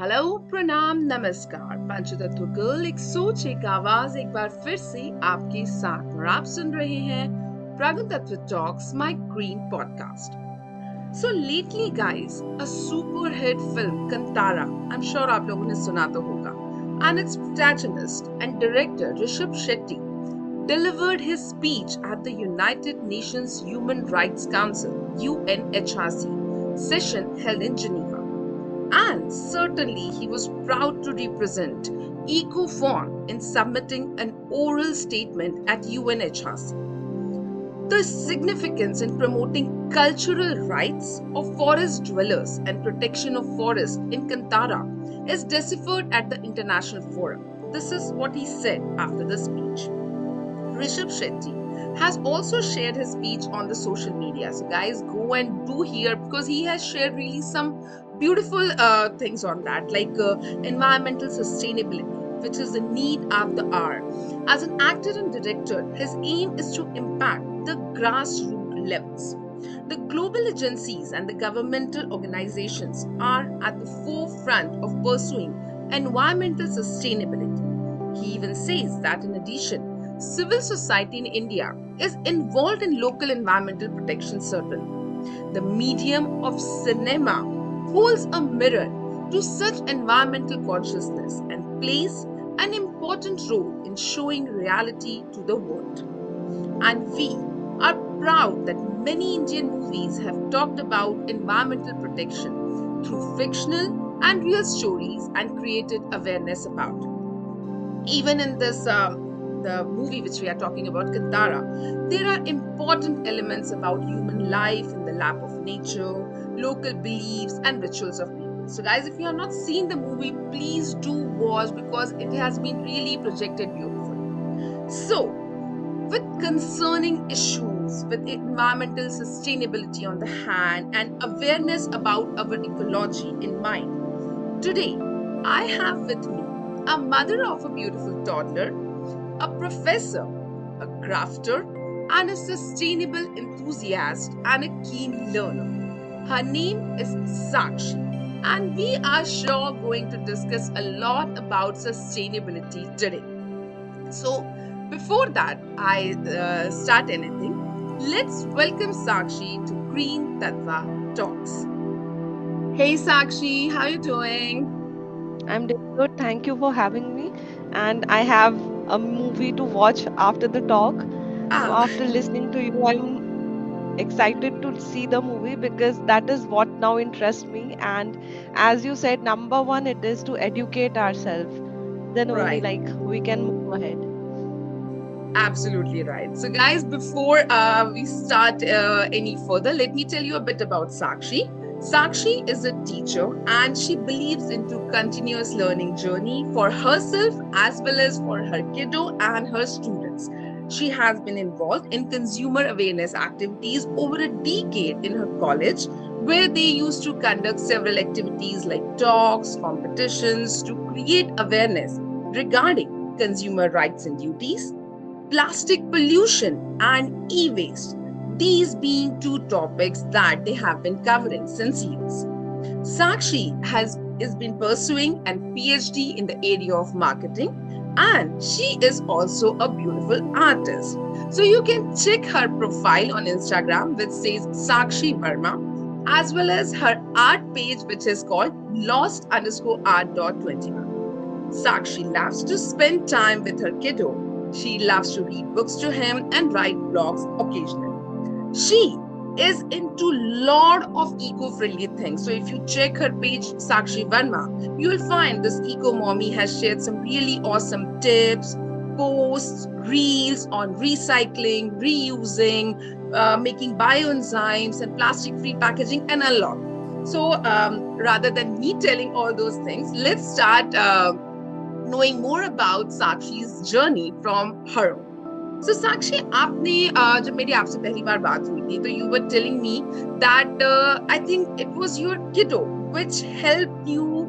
Hello प्रणाम नमस्कार पंचतत्व गर्ल एक सोच एक आवाज एक बार फिर से आपके साथ और आप सुन रहे हैं PragunTatwa Talks, my green podcast. So lately guys, a super hit film Kantara, I'm sure आप लोगों ने सुना तो होगा, and its protagonist and director Rishabh Shetty delivered his speech at the United Nations Human Rights Council UNHRC session held in Geneva. And certainly he was proud to represent EcoFawn in submitting an oral statement at UNHRC. The significance in promoting cultural rights of forest dwellers and protection of forest in Kantara is deciphered at the international forum. This is what he said after the speech. Rishabh Shetty has also shared his speech on the social media. So guys, go and do hear because he has shared really some beautiful things on that, like environmental sustainability, which is the need of the hour. As an actor and director, his aim is to impact the grassroots levels. The global agencies and the governmental organizations are at the forefront of pursuing environmental sustainability. He even says that in addition, civil society in India is involved in local environmental protection certainly. The medium of cinema holds a mirror to such environmental consciousness and plays an important role in showing reality to the world. And we are proud that many Indian movies have talked about environmental protection through fictional and real stories and created awareness about it. Even in this the movie which we are talking about, Kantara, there are important elements about human life in the lap of nature, local beliefs, and rituals of people. So, guys, if you have not seen the movie, please do watch because it has been really projected beautifully. So, with concerning issues with environmental sustainability on the hand and awareness about our ecology in mind, today I have with me a mother of a beautiful toddler, a professor, a crafter, and a sustainable enthusiast and a keen learner. Her name is Sakshi, and we are sure going to discuss a lot about sustainability today. So, before that, I start anything, let's welcome Sakshi to Green Tatwa Talks. Hey Sakshi, how you doing? I'm doing good. Thank you for having me. And I have a movie to watch after the talk. So Ah, after listening to you, I'm excited to see the movie because that is what now interests me. And as you said, number one, it is to educate ourselves. Then only right. like we can move ahead. Absolutely right. So, guys, before we start any further, let me tell you a bit about Sakshi. Sakshi is a teacher and she believes into continuous learning journey for herself as well as for her kiddo and her students. She has been involved in consumer awareness activities over a decade in her college, where they used to conduct several activities like talks, competitions to create awareness regarding consumer rights and duties, plastic pollution, and e waste. These being two topics that they have been covering since years. Sakshi has been pursuing a PhD in the area of marketing, and she is also a beautiful artist. So you can check her profile on Instagram, which says Sakshi Verma, as well as her art page, which is called lost_art.21. Sakshi loves to spend time with her kiddo. She loves to read books to him and write blogs occasionally. She is into lot of eco-friendly things. So if you check her page, Sakshi Verma, you will find this eco mommy has shared some really awesome tips, posts, reels on recycling, reusing, making bioenzymes and plastic-free packaging, and a lot. So rather than me telling all those things, let's start knowing more about Sakshi's journey from her own. So Sakshi, आपने जब मेरी आपसे पहली बार बात हुई थी, तो you were telling me that I think it was your kiddo which helped you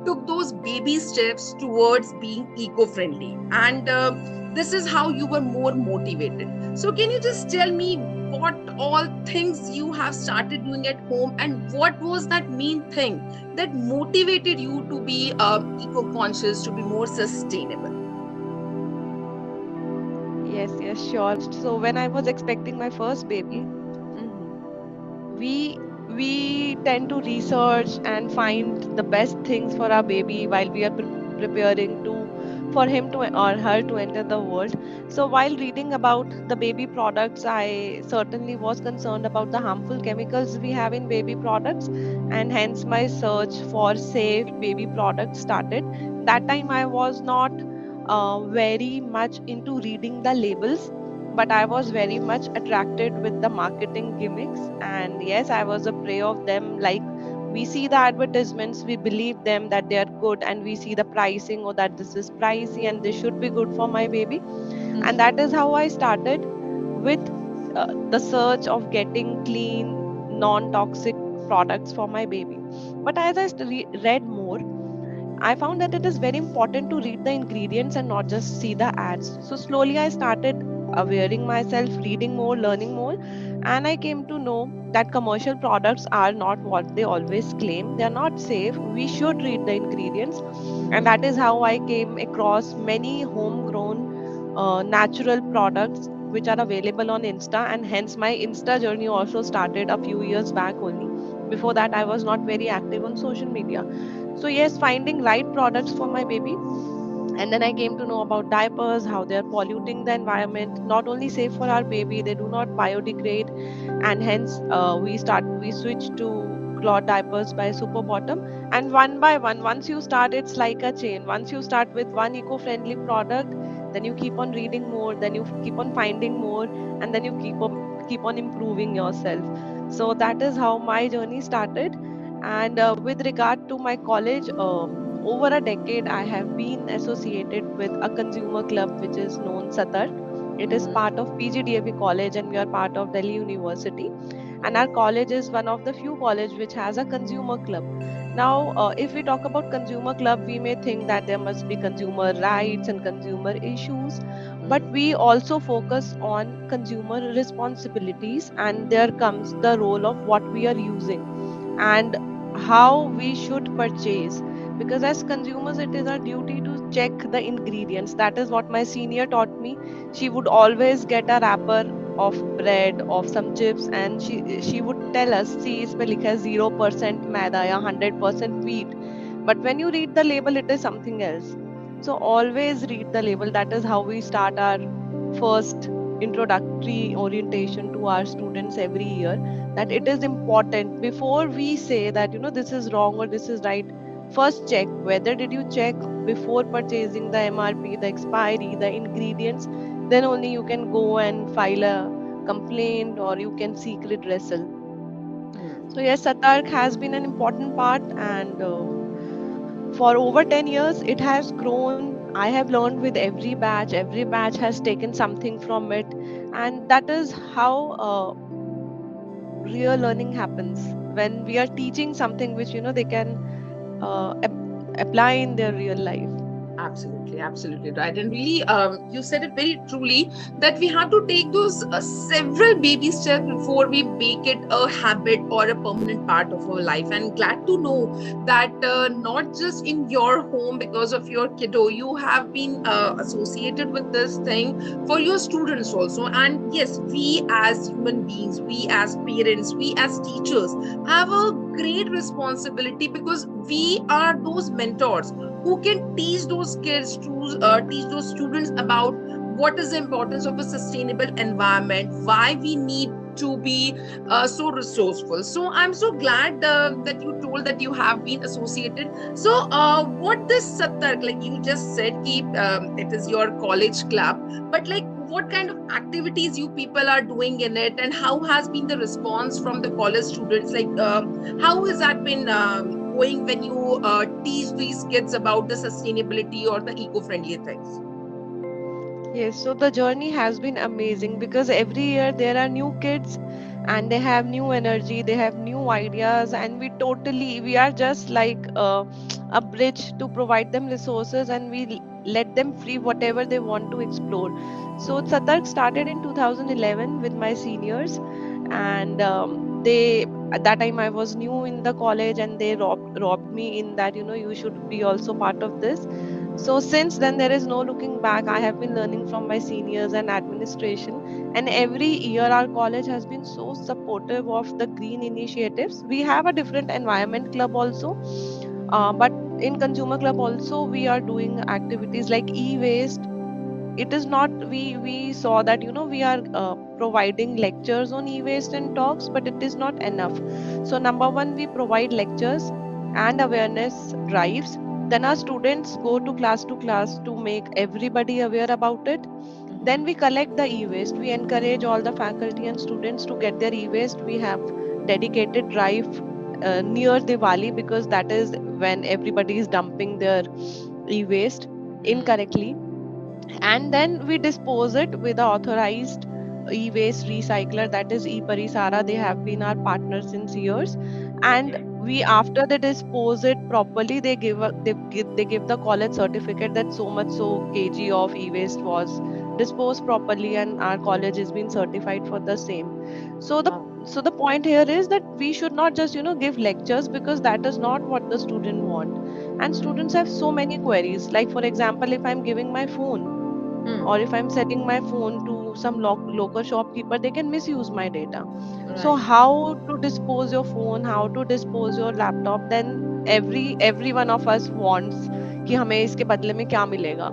took those baby steps towards being eco-friendly, and this is how you were more motivated. So can you just tell me what all things you have started doing at home, and what was that main thing that motivated you to be eco-conscious, to be more sustainable? Yes, yes, sure. So when I was expecting my first baby, Mm-hmm. we we tend to research and find the best things for our baby while we are preparing to for him to or her to enter the world. So while reading about the baby products, I certainly was concerned about the harmful chemicals we have in baby products, and hence my search for safe baby products started. That time I was not very much into reading the labels, but I was very much attracted with the marketing gimmicks. And yes, I was a prey of them. Like, we see the advertisements, we believe them that they are good, and we see the pricing, or that this is pricey and this should be good for my baby. And that is how I started with the search of getting clean, non toxic products for my baby. But as I read more, I found that it is very important to read the ingredients and not just see the ads. So slowly I started awareing myself, reading more, learning more, and I came to know that commercial products are not what they always claim. They are not safe. We should read the ingredients, and that is how I came across many homegrown natural products which are available on Insta, and hence my Insta journey also started a few years back only. Before that, I was not very active on social media. So yes, finding right products for my baby. And then I came to know about diapers, how they are polluting the environment, not only safe for our baby, they do not biodegrade. And hence we switch to cloth diapers by Super Bottom. And one by one, once you start, it's like a chain. Once you start with one eco-friendly product, then you keep on reading more, then you keep on finding more, and then you keep on improving yourself. So that is how my journey started. And with regard to my college, over a decade, I have been associated with a consumer club which is known Satar. It is part of PGDAV college, and we are part of Delhi University. And our college is one of the few college which has a consumer club. Now, if we talk about consumer club, we may think that there must be consumer rights and consumer issues, but we also focus on consumer responsibilities, and there comes the role of what we are using and how we should purchase, because as consumers it is our duty to check the ingredients. That is what my senior taught me. She would always get a wrapper of bread, of some chips, and she would tell us, see, isme likha hai 0% maida ya 100% wheat, but when you read the label it is something else. So always read the label. That is how we start our first introductory orientation to our students every year, that it is important before we say that this is wrong or this is right. First check whether did you check before purchasing the MRP, the expiry, the ingredients. Then only you can go and file a complaint or you can seek redressal. So yes, Satark has been an important part, and for over 10 years it has grown. I have learned with every batch has taken something from it, and that is how real learning happens, when we are teaching something which they can uh, ap- apply in their real life. Absolutely, absolutely right. And really, you said it very truly that we have to take those several baby steps before we make it a habit or a permanent part of our life. And glad to know that not just in your home because of your kiddo, you have been associated with this thing for your students also. And yes, we as human beings, we as parents, we as teachers have a great responsibility because we are those mentors who can teach those kids to teach those students about what is the importance of a sustainable environment, why we need to be so resourceful. So I'm so glad that you told that you have been associated. So what this Satark, like you just said, keep it is your college club, but like what kind of activities you people are doing in it, and how has been the response from the college students? Like how has that been going when you teach these kids about the sustainability or the eco-friendly things? Yes, so the journey has been amazing because every year there are new kids and they have new energy, they have new ideas, and we are just like a bridge to provide them resources, and let them free whatever they want to explore. So Satark started in 2011 with my seniors, and they, at that time I was new in the college, and they robbed me in that, you should be also part of this. So since then there is no looking back. I have been learning from my seniors and administration, and every year our college has been so supportive of the green initiatives. We have a different environment club also, but in consumer club also we are doing activities like e-waste. It is not, we saw that, we are providing lectures on e-waste and talks, but it is not enough. So number one, we provide lectures and awareness drives. Then our students go to class to make everybody aware about it. Then we collect the e-waste. We encourage all the faculty and students to get their e-waste. We have dedicated drive near Diwali, because that is when everybody is dumping their e-waste incorrectly. And then we dispose it with the authorized e-waste recycler, that is e-parisara. They have been our partner since years. And Okay. we, after they dispose it properly, they they give the college certificate that so much so kg of e-waste was disposed properly, and our college is being certified for the same. So the, Wow. point here is that we should not just, give lectures, because that is not what the student want. And students have so many queries. Like for example, if I'm giving my phone, or if I'm selling my phone to some local shopkeeper, they can misuse my data. So Right. how to dispose your phone, how to dispose your laptop? Then every one of us wants कि हमें इसके बदले में क्या मिलेगा.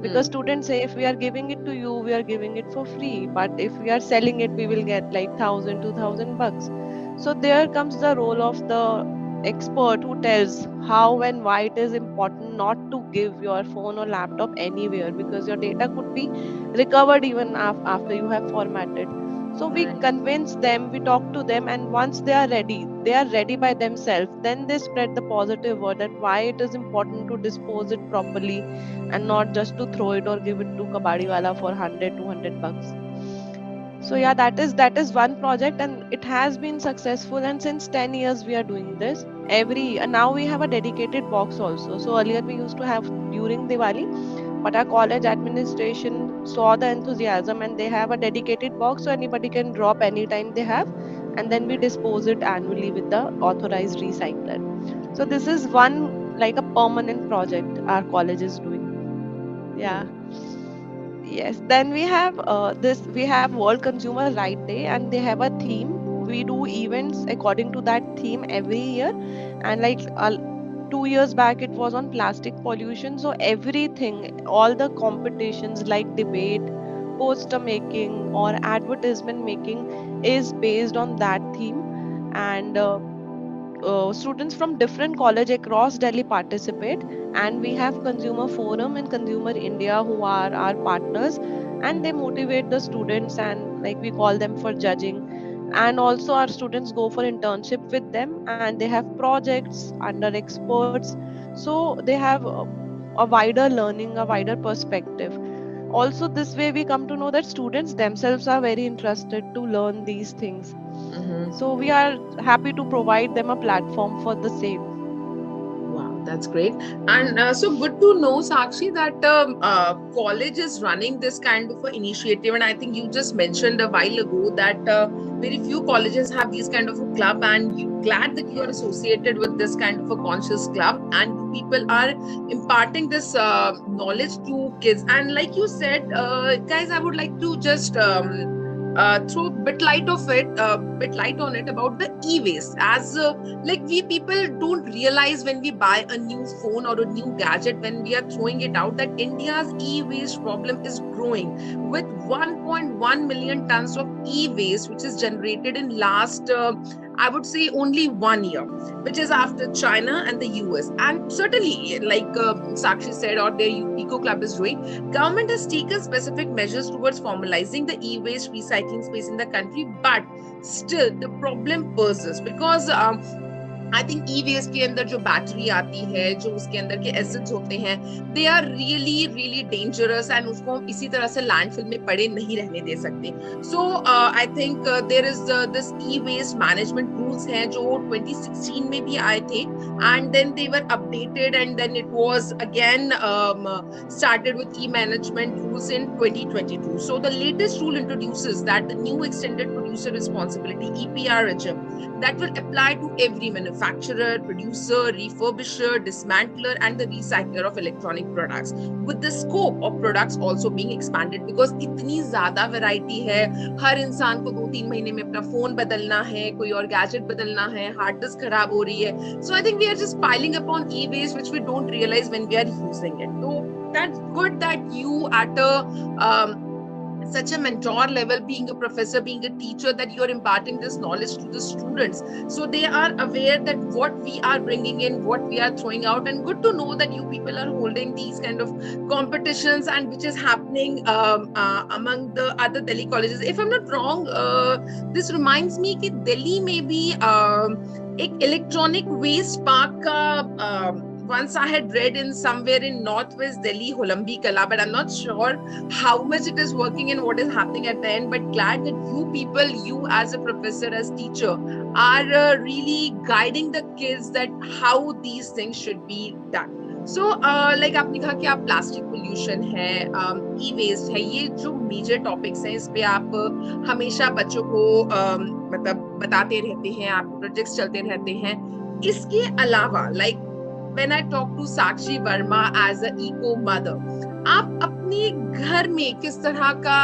Because students say, if we are giving it to you, we are giving it for free, but if we are selling it, we will get like 1,000 2,000 bucks. So there comes the role of the expert who tells how and why it is important not to give your phone or laptop anywhere, because your data could be recovered even after you have formatted. So we Right. convince them, we talk to them, and once they are ready by themselves. Then they spread the positive word that why it is important to dispose it properly, and not just to throw it or give it to kabadi wala for 100 200 bucks. So yeah, that is one project, and it has been successful. And since 10 years we are doing this every, and now we have a dedicated box also. So earlier we used to have during Diwali, but our college administration saw the enthusiasm, and they have a dedicated box, so anybody can drop anytime they have, and then we dispose it annually with the authorized recycler. So this is one, like a permanent project our college is doing. Yeah. Yes, then we have we have World Consumer Right Day, and they have a theme. We do events according to that theme every year. And like 2 years back, it was on plastic pollution. So everything, all the competitions like debate, poster making, or advertisement making is based on that theme. And students from different college across Delhi participate, and we have Consumer Forum and Consumer India who are our partners, and they motivate the students, and like we call them for judging. And also our students go for internship with them, and they have projects under experts. So they have a wider learning, a wider perspective. Also this way we come to know that students themselves are very interested to learn these things. So we are happy to provide them a platform for the same. Wow, that's great. And so good to know, Sakshi, that college is running this kind of a initiative. And I think you just mentioned a while ago that very few colleges have these kind of a club. And glad that you are Yes. associated with this kind of a conscious club. And you people are imparting this knowledge to kids. And like you said, guys, I would like to just throw a bit light of it, bit light on it about the e-waste. As like we people don't realize when we buy a new phone or a new gadget, when we are throwing it out, that India's e-waste problem is growing with 1.1 million tons of e-waste which is generated in last I would say only 1 year, which is after China and the US. And certainly, like Sakshi said, or their Eco Club is doing, government has taken specific measures towards formalizing the e-waste recycling space in the country, but still the problem persists because I think e waste के अंदर जो battery आती है, जो उसके अंदर के acids होते हैं, they are really really dangerous, and उसको हम इसी तरह से लैंडफिल में पड़े नहीं रहने दे सकते. So I think there is this e waste management rules हैं जो 2016 में भी आए थे, and then they were updated, and then it was again started with e-management rules in 2022. So the latest rule introduces that the new extended producer responsibility EPR regime that will apply to every manufacturer, producer, refurbisher, dismantler, and the recycler of electronic products, with the scope of products also being expanded, because इतनी ज्यादा variety है. हर इंसान को 2-3 महीने में अपना phone बदलना है, कोई और गैजेट बदलना है, हार्ड डिस्क खराब हो रही है. So I think we are just piling upon e-waste which we don't realize when we are using it. So that's good that you at a such a mentor level, being a professor, being a teacher, that you're imparting this knowledge to the students, so they are aware that what we are bringing in, what we are throwing out. And good to know that you people are holding these kind of competitions, and which is happening among the other Delhi colleges. If I'm not wrong, this reminds me that Delhi may be एक electronic waste park का once I had read in somewhere in northwest Delhi, Holambi Kala, but I'm not sure how much it is working and what is happening at the end. But glad that you people, you as a professor, as teacher, are really guiding the kids that how these things should be done. So like आपने कहा कि आप plastic pollution है, ई waste है, ये जो major topics हैं, इस पे आप हमेशा बच्चों को मतलब बताते रहते हैं, आपके प्रोजेक्ट्स चलते रहते हैं. इसके अलावा like when I talk to Sakshi Verma as a eco mother, आप अपने घर में किस तरह का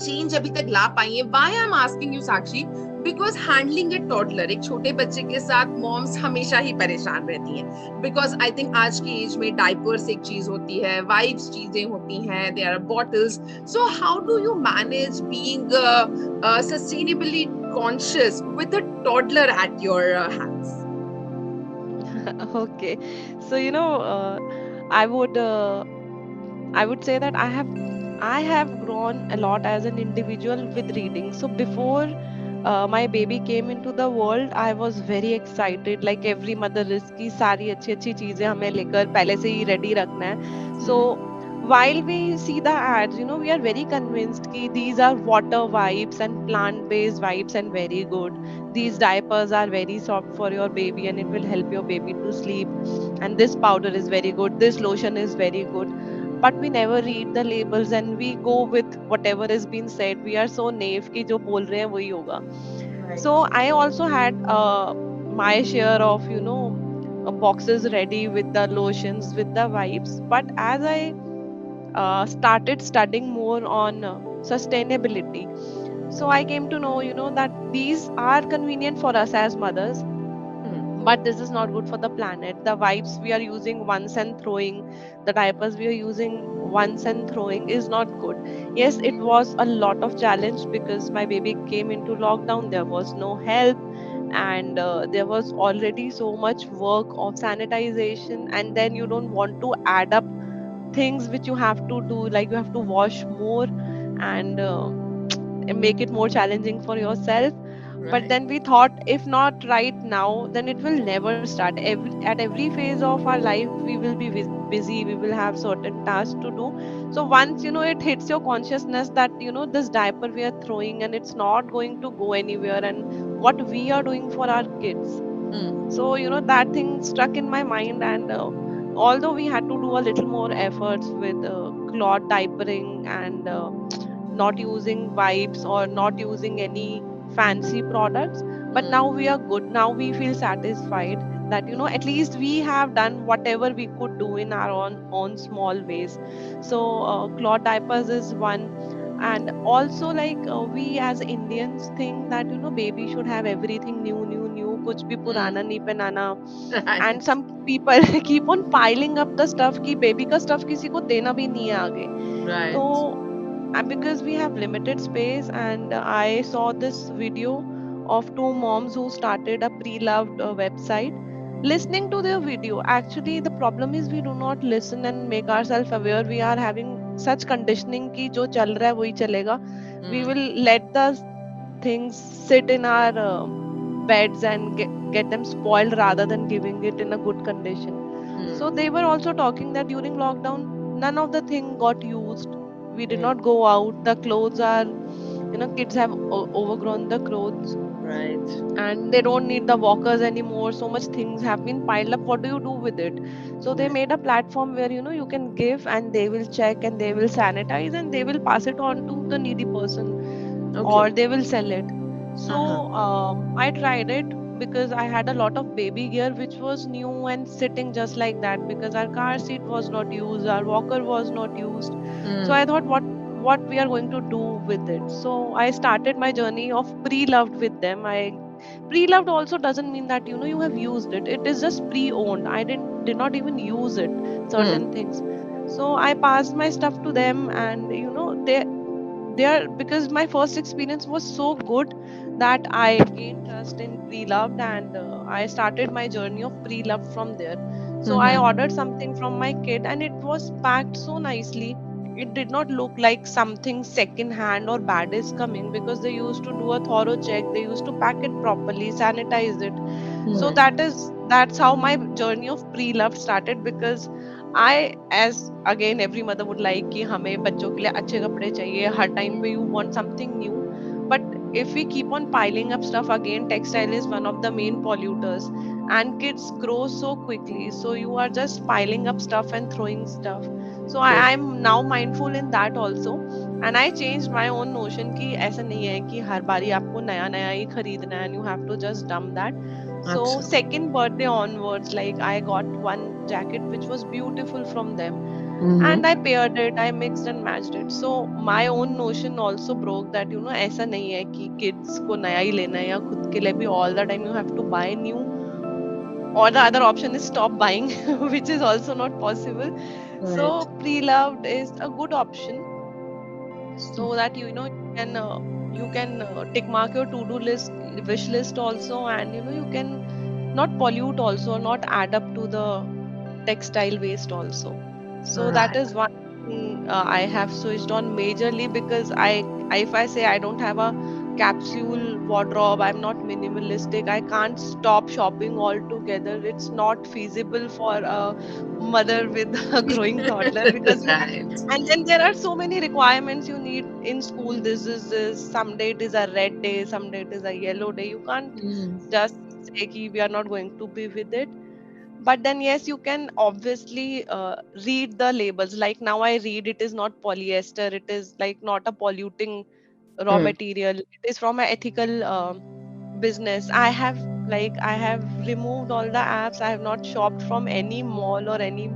चेंज अभी तक ला पाई है? Why I'm asking you, Sakshi? Because handling a toddler, एक छोटे बच्चे के साथ मॉम्स हमेशा ही परेशान रहती हैं. Because I think आज की एज में डायपर्स एक चीज होती है, वाइप्स चीजें होती हैं, there are bottles. So how do you manage being sustainably conscious with a toddler at your hands? Okay, so I would I would say that I have grown a lot as an individual with reading. So before my baby came into the world, I was very excited. Like every mother is कि सारी अच्छी अच्छी चीजें हमें लेकर पहले से ही ready रखना है. So while we see the ads, we are very convinced कि these are water wipes and plant-based wipes and very good. These diapers are very soft for your baby and it will help your baby to sleep. And this powder is very good. This lotion is very good, but we never read the labels and we go with whatever is being said. We are so naive कि जो बोल रहे हैं वही होगा. So Right. I also had my share of boxes ready with the lotions, with the wipes. But as I started studying more on sustainability, so I came to know that these are convenient for us as mothers, but this is not good for the planet. The wipes we are using once and throwing, the diapers we are using once and throwing is not good. Yes, it was a lot of challenge because my baby came into lockdown, there was no help, and there was already so much work of sanitization, and then you don't want to add up things which you have to do, like you have to wash more and make it more challenging for yourself. But Right. then we thought, if not right now, then it will never start. At every phase of our life we will be busy, we will have certain tasks to do. So once it hits your consciousness that this diaper we are throwing and it's not going to go anywhere, and what we are doing for our kids. So that thing stuck in my mind, and although we had to do a little more efforts with cloth diapering and not using wipes or not using any fancy products, but now we are good. Now we feel satisfied that at least we have done whatever we could do in our own small ways. So cloth diapers is one. And also, like, we as Indians think that baby should have everything new, new, new, kuch bhi purana nahi pehnana. Right. And some people keep on piling up the stuff ki baby ka stuff kisi ko dena bhi nahi hai aage. So Right. because we have limited space, and I saw this video of two moms who started a pre-loved website. Listening to their video, actually the problem is we do not listen and make ourselves aware. We are having such conditioning ki jo chal raha hai wahi chalega. We will let the things sit in our beds and get them spoiled rather than giving it in a good condition. So Hmm. they were also talking that during lockdown, none of the thing got used. We did Hmm. not go out. The clothes are, kids have overgrown the clothes Right. and they don't need the walkers anymore. So much things have been piled up. What do you do with it? So they Right. made a platform where you can give and they will check and they will sanitize and they will pass it on to the needy person, Okay. or they will sell it. So Uh-huh. I tried it because I had a lot of baby gear which was new and sitting just like that, because our car seat was not used, our walker was not used. So I Hmm. thought, what we are going to do with it. So I started my journey of pre-loved with them. I pre-loved also doesn't mean that you have used it. It is just pre-owned. I did not even use it, certain Hmm. things. So I passed my stuff to them, and they are, because my first experience was so good that I gained trust in pre-loved, and I started my journey of pre-loved from there. So I Mm-hmm. ordered something from my kid and it was packed so nicely. It did not look like something second hand or bad is coming, because they used to do a thorough check, they used to pack it properly, sanitize it. So Hmm. that's how my journey of pre-love started, because I, as again every mother would like कि हमें बच्चों के लिए अच्छे कपड़े चाहिए, हर time पे you want something new. But if we keep on piling up stuff, again textile is one of the main polluters, and kids grow so quickly, so you are just piling up stuff and throwing stuff. So True. I'm now mindful in that also. And I changed my own notion कि ऐसा नहीं है कि हर बारी आपको नया नया ही खरीदना है and you have to just dump that. So Absolutely. second birthday onwards, like I got one jacket which was beautiful from them, and I Mm-hmm. paired it, I mixed and matched it. So my own notion also broke that ऐसा नहीं है कि kids को नया ही लेना है या खुद के लिए भी all the time you have to buy new, or the other option is stop buying, which is also not possible. Right. So pre-loved is a good option, so that you can tick mark your to-do list, wish list also, and you can not pollute also, not add up to the textile waste also. So that Right. is one thing I have switched on majorly, because if I say I don't have a capsule wardrobe, I'm not minimalistic, I can't stop shopping altogether. It's not feasible for a mother with a growing toddler, because Right. and then there are so many requirements you need in school. This is this. Some day it is a red day, some day it is a yellow day. You can't Mm. just say ki we are not going to be with it. But then yes, you can obviously read the labels. Like now I read it is not polyester. It is like not a polluting raw Mm. material. It is from an ethical business. I have removed all the apps. I have not shopped from any mall or any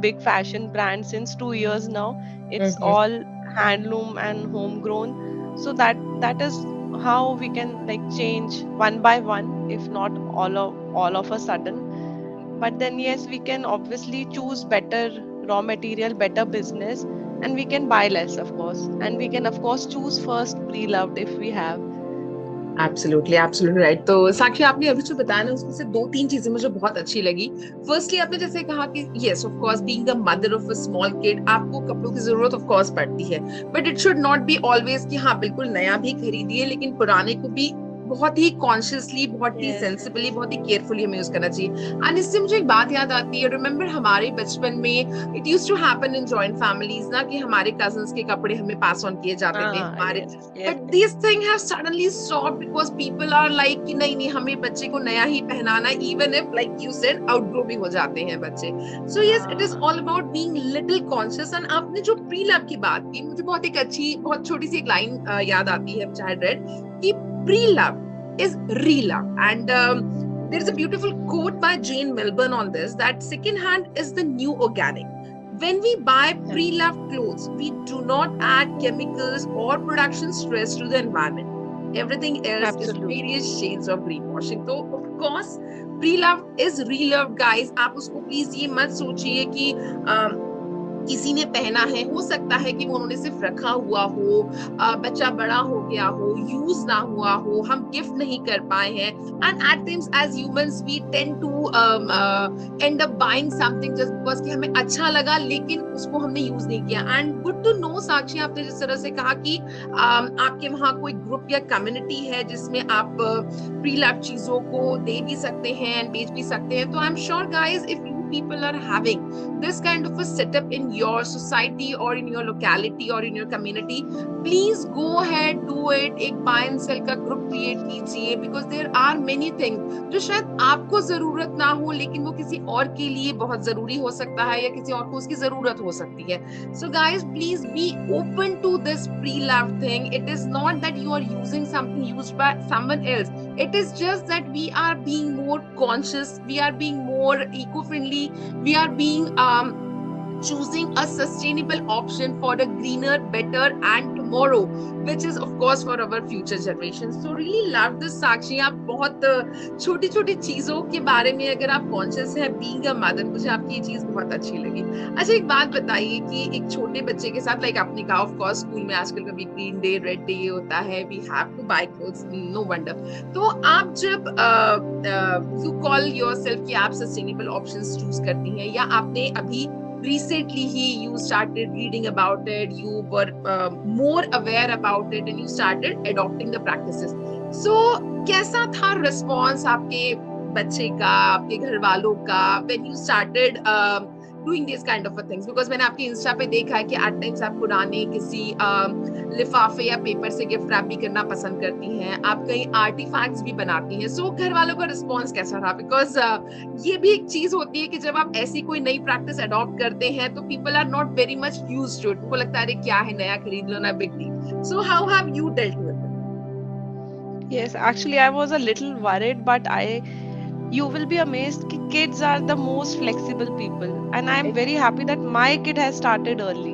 big fashion brand since 2 years now. It's Mm-hmm. all handloom and homegrown. So that is how we can like change one by one, if not all of a sudden. But then yes, we can obviously choose better raw material, better business, and we can buy less, of course. And we can of course choose first pre-loved if we have. Absolutely absolutely right. तो साक्षी आपने अभी जो बताया ना उसमें से दो तीन चीजें मुझे बहुत अच्छी लगी। फर्स्टली आपने जैसे कहा कि yes of course being the mother of a small kid आपको कपड़ों की जरूरत ऑफ कोर्स पड़ती है, but it should not be always कि हाँ बिल्कुल नया भी खरीदिए, लेकिन पुराने को भी बहुत ही कॉन्शियसली, बहुत ही Yes, सेंसिबली, बहुत ही केयरफुली हमें यूज करना चाहिए। एंड इससे मुझे एक बात याद आती है, रिमेम्बर हमारे बचपन में it use to happen in joint families ना कि हमारे कजन्स के कपड़े हमें पास ऑन किए जाते थे हमारे, yes, yes, but yes. This thing have suddenly stopped because people are like कि नहीं नहीं हमें बच्चे को नया ही पहनाना, even if like you said outgrow भी हो जाते हैं बच्चे। सो यस इट इज हाँ, all about being little conscious. And आपने जो प्री लव की बात की मुझे बहुत एक अच्छी बहुत छोटी सी एक लाइन याद आती है which I had read कि pre love is re-love, and there is a yes, beautiful quote by Jane Milburn on this, that second hand is the new organic. When we buy yes, pre-loved clothes, we do not add chemicals or production stress to the environment. Everything else is absolutely. various shades of greenwashing. So, of course, pre-loved is re-loved, guys. आप उसको please ये मत सोचिए कि किसी ने पहना है, हो सकता है कि वो उन्होंने सिर्फ रखा हुआ हो, बच्चा बड़ा हो गया हो, यूज ना हुआ हो, हम गिफ्ट नहीं कर पाए हैं, and at times as humans we tend to end up buying something just because कि हमें अच्छा लगा लेकिन उसको हमने यूज नहीं किया। एंड गुड टू नो साक्षी, आपने जिस तरह से कहा कि आपके वहाँ कोई ग्रुप या कम्युनिटी है जिसमें आप प्री लव चीजों को दे भी सकते हैं एंड बेच भी सकते हैं, तो I am sure guys if you people are having this kind of a setup in your society or in your locality or in your community, please go ahead, do it। एक buy and sell का group create कीजिए, because there are many things जो शायद आपको जरूरत ना हो लेकिन वो किसी और के लिए बहुत जरूरी हो सकता है या किसी और को उसकी जरूरत हो सकती है। So guys, please be open to this pre-love thing। It is not that you are using something used by someone else, it is just that we are being more conscious, we are being more eco-friendly, we are being choosing a sustainable option for a greener, better and tomorrow, which is of course for our future generations। So really love this Sakshi। आप बहुत छोटी छोटी चीजों के बारे में अगर आप कॉन्शियस है बीइंग अ मदर, मुझे आपकी ये चीज बहुत अच्छी लगी। अच्छा एक बात बताइए कि एक छोटे बच्चे के साथ लाइक आपने कहा ऑफ कोर्स स्कूल में आजकल कभी ग्रीन डे रेड डे होता है, we have to buy clothes, no wonder. तो आप जब यू कॉल योरसेल्फ कि आप सस्टेनेबल ऑप्शंस चूज करती हैं, या आपने अभी recently you started reading about it, you were more aware about it and you started adopting the practices, so कैसा था response आपके बच्चे का, आपके घर वालों का when you started doing these kind of things? because मैंने आपके इंस्टा पे देखा है कि at times आप पुराने किसी लिफाफे या पेपर से गिफ्ट रैप भी करना पसंद करती हैं, आप कई आर्टिफैक्ट्स भी बनाती हैं। सो घर वालों का रिस्पॉन्स कैसा रहा? बिकॉज ये भी एक चीज होती है कि जब आप ऐसी कोई नई प्रैक्टिस अडॉप्ट करते हैं तो people are not very much used to it, उनको लगता है अरे क्या है नया खरीद लो ना, big deal. So how have you dealt with it? Yes, actually, I was a little worried, but you will be amazed कि kids are the most flexible people, and I am very happy that my kid has started early.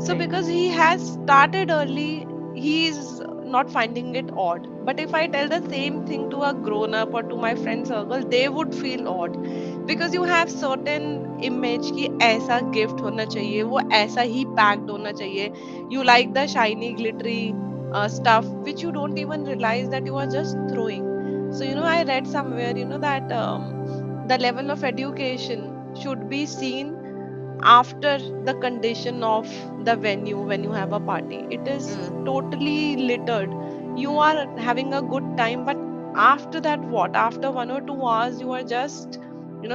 So because he has started early, he is not finding it odd. But if I tell the same thing to a grown up or to my friend circle, they would feel odd because you have certain image कि ऐसा gift होना चाहिए, वो ऐसा ही packed होना चाहिए. You like the shiny, glittery stuff which you don't even realize that you are just throwing. So I read somewhere that the level of education should be seen after the condition of the venue. When you have a party, it is totally littered, you are having a good time, but after that, what, after 1 or 2 hours you are just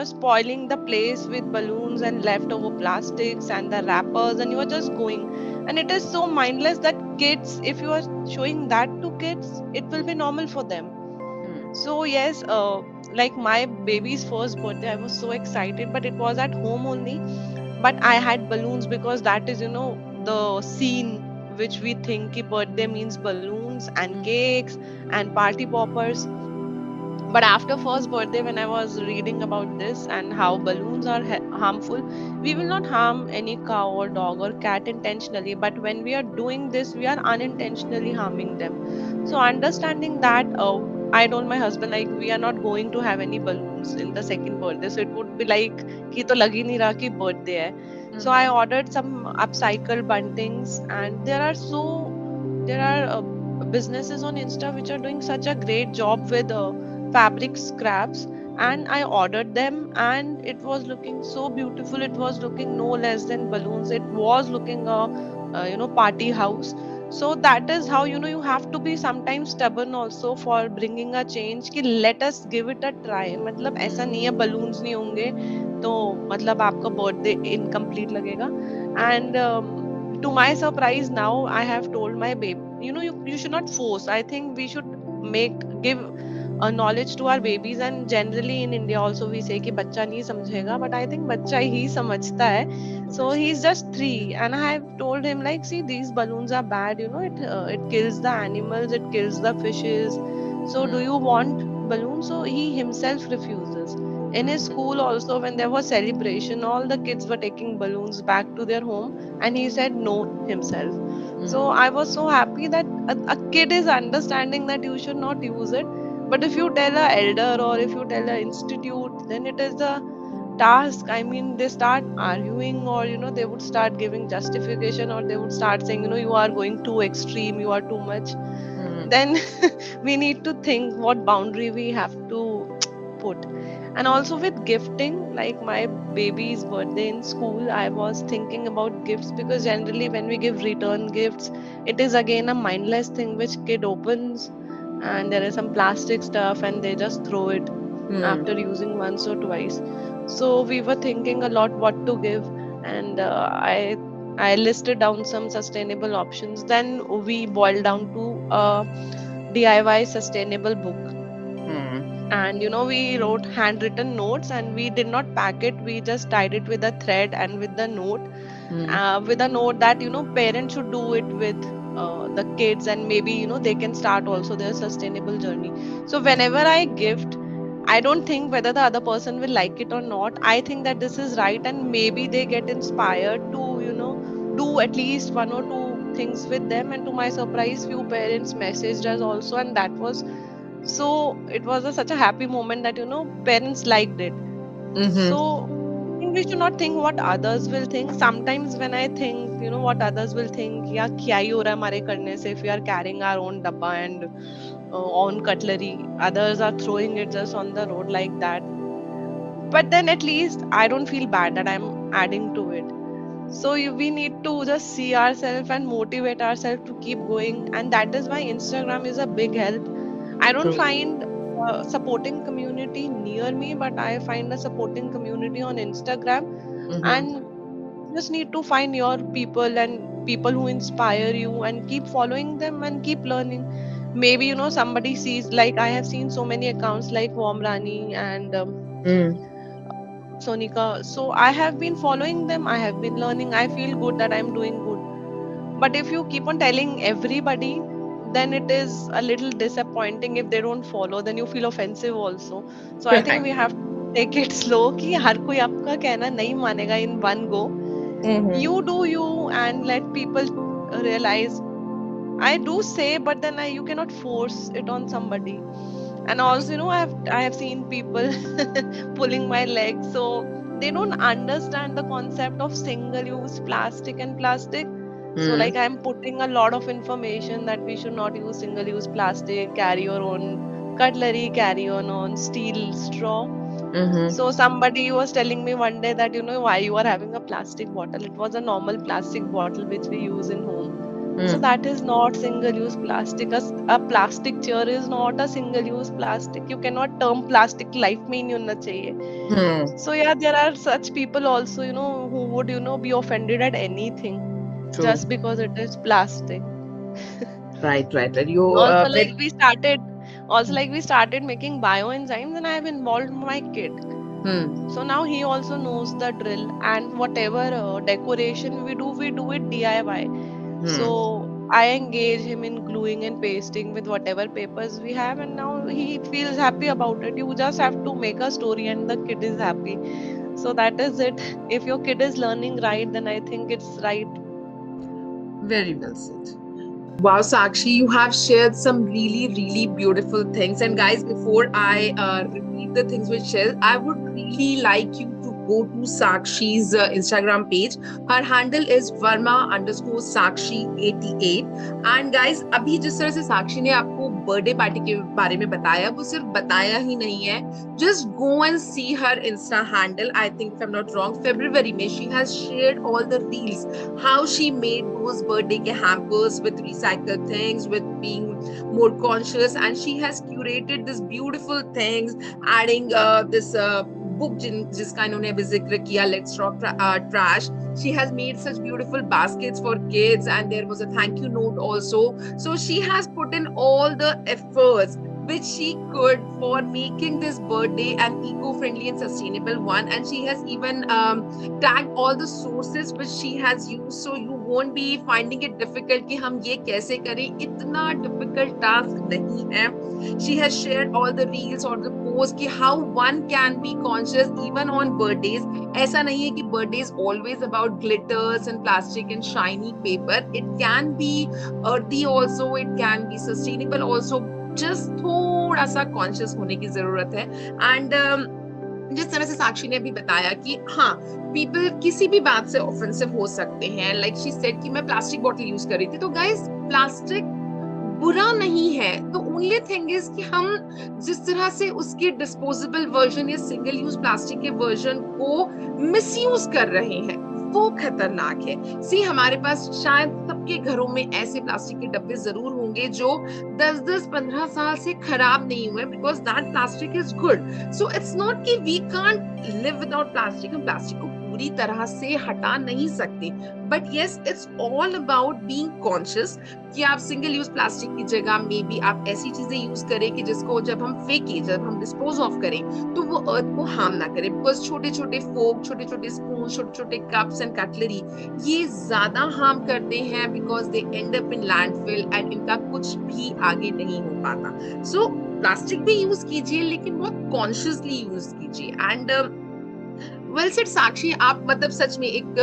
spoiling the place with balloons and leftover plastics and the wrappers, and you are just going, and it is so mindless that kids, if you are showing that to kids, it will be normal for them. So yes, like my baby's first birthday, I was so excited, but it was at home only. But I had balloons because that is, the scene which we think ki birthday means balloons and cakes and party poppers. But after first birthday, when I was reading about this and how balloons are harmful, we will not harm any cow or dog or cat intentionally, but when we are doing this, we are unintentionally harming them. So understanding that, I told my husband, like, we are not going to have any balloons in the second birthday, so it would be like कि तो लग ही नहीं रहा कि birthday है. So I ordered some upcycle buntings, and there are businesses on Insta which are doing such a great job with fabric scraps, and I ordered them, and it was looking so beautiful. It was looking no less than balloons. It was looking a party house. So that is how you have to be sometimes stubborn also for bringing a change कि let us give it a try. मतलब ऐसा नहीं है balloons नहीं होंगे तो मतलब आपका birthday incomplete लगेगा. And to my surprise, now I have told my babe, you should not force. I think we should give a knowledge to our babies, and generally in India also we say कि बच्चा नहीं समझेगा, but I think बच्चा ही समझता है. So he's just 3, and I have told him, like, see, these balloons are bad, it kills the animals, it kills the fishes. So do you want balloons? So he himself refuses. In his school also, when there was celebration, all the kids were taking balloons back to their home, and he said no himself. So I was so happy that a kid is understanding that you should not use it. But if you tell a elder or if you tell a institute, then it is the task, I mean, they start arguing, or they would start giving justification, or they would start saying, you are going too extreme, you are too much. Hmm. Then we need to think what boundary we have to put. And also with gifting, like my baby's birthday in school, I was thinking about gifts, because generally when we give return gifts, it is again a mindless thing which kid opens, and there is some plastic stuff and they just throw it after Hmm. using once or twice. So we were thinking a lot what to give, and I listed down some sustainable options. Then we boiled down to a DIY sustainable book. Hmm. And we wrote handwritten notes, and we did not pack it, we just tied it with a thread and with the note, Hmm. with a note that parents should do it with the kids, and maybe they can start also their sustainable journey. So whenever I gift, I don't think whether the other person will like it or not. I think that this is right, and maybe they get inspired to do at least one or two things with them. And to my surprise, few parents messaged us also, and that was so, it was such a happy moment that parents liked it. Hmm. So I think we should not think what others will think. Sometimes when I think, what others will think, yeah, kya hi ho raha hai hamare karne se, if we are carrying our own dabba and own cutlery, others are throwing it just on the road like that. But then at least I don't feel bad that I'm adding to it. So we need to just see ourselves and motivate ourselves to keep going, and that is why Instagram is a big help. I don't True. find a supporting community near me, but I find a supporting community on Instagram. Hmm. And just need to find your people and people who inspire you, and keep following them and keep learning. Maybe somebody sees, like I have seen so many accounts like Womrani and Hmm. Sonika. So I have been following them. I have been learning. I feel good that I'm doing good. But if you keep on telling everybody, then it is a little disappointing. If they don't follow, then you feel offensive also. So I think Right. we have to take it slow, कि हर कोई आपका कहना नहीं मानेगा in one go. You Hmm. do you, and let people realize. I do say, but then you cannot force it on somebody. And also, I have seen people pulling my leg, so they don't understand the concept of single use plastic and plastic. So like Hmm. I'm putting a lot of information that we should not use single use plastic, carry your own cutlery, carry your own steel straw. So Hmm. somebody was telling me one day that why you are having a plastic bottle. It was a normal plastic bottle which we use in home. So Hmm. that is not single use plastic. A plastic chair is not a single use plastic. You cannot term plastic life में ही नहीं होना चाहिए. Hmm. So yeah, there are such people also, who would, be offended at anything just True. because it is plastic. Right. Right. Right. You Also, like very. we started making bioenzymes, and I have involved my kid. Hmm. So now he also knows the drill, and whatever decoration we do it DIY. Hmm. So I engage him in gluing and pasting with whatever papers we have, and now he feels happy about it. You just have to make a story, and the kid is happy. So that is it. If your kid is learning right, then I think it's right. Very well said. Wow, Sakshi, you have shared some really, really beautiful things. And guys, before I repeat the things which said, I would really like you to go to Sakshi's Instagram page. Her handle is Verma underscore Sakshi 88. And guys, अभी जिस तरह से साक्षी ने आपको birthday party के बारे में बताया, वो सिर्फ बताया ही नहीं है. Just go and see her Insta handle. I think if I'm not wrong, February में she has shared all the reels how she made those birthday ke hampers with recycled things, with being more conscious, and she has curated this beautiful things, adding this book जिसका इन्होंने अभी जिक्र किया, Let's Talk Trash. She has made such beautiful baskets for kids, and there was a thank you note also. So she has put in all the efforts which she could for making this birthday an eco-friendly and sustainable one, and she has even tag all the sources which she has used, so you won't be finding it difficult कि हम ये कैसे करें. इतना difficult task नहीं है. She has shared all the reels or the posts कि how one can be conscious even on birthdays. ऐसा नहीं है कि birthday is always about glitters and plastic and shiny paper. It can be earthy also, it can be sustainable also. Just थोड़ा सा conscious होने की जरूरत है. And जिस तरह से साक्षी ने अभी बताया कि हाँ, पीपल किसी भी बात से ऑफेंसिव हो सकते हैं, लाइक शी सेड कि मैं प्लास्टिक बॉटल यूज कर रही थी, तो गाइस प्लास्टिक बुरा नहीं है। तो ओनली थिंग इज कि हम जिस तरह से उसके डिस्पोजेबल वर्जन या सिंगल यूज प्लास्टिक के वर्जन को मिस यूज कर रहे हैं, वो खतरनाक है। सी, हमारे पास शायद सबके घरों में ऐसे प्लास्टिक के डब्बे जरूर होंगे जो 10-10-15 साल से खराब नहीं हुए, because that plastic is good. So it's not कि we can't live without plastic, हम प्लास्टिक को पूरी तरह से हटा नहीं सकते, but yes, it's all about being conscious कि आप सिंगल यूज प्लास्टिक की जगह मे बी आप ऐसी चीजें यूज करें कि जिसको जब हम फेंके, जब हम डिस्पोज ऑफ करें, तो वो अर्थ को हार्म ना करे। बिकॉज छोटे छोटे फोक, छोटे छोटे स्पून, छोटे छोटे कप्स एंड कटलरी, ये ज्यादा हार्म करते हैं, because they and up in landfill and इनका कुछ भी आगे नहीं हो पाता। सो प्लास्टिक भी यूज कीजिए, लेकिन बहुत कॉन्शियसली यूज कीजिए। एंड वेल सेड साक्षी, आप मतलब सच में एक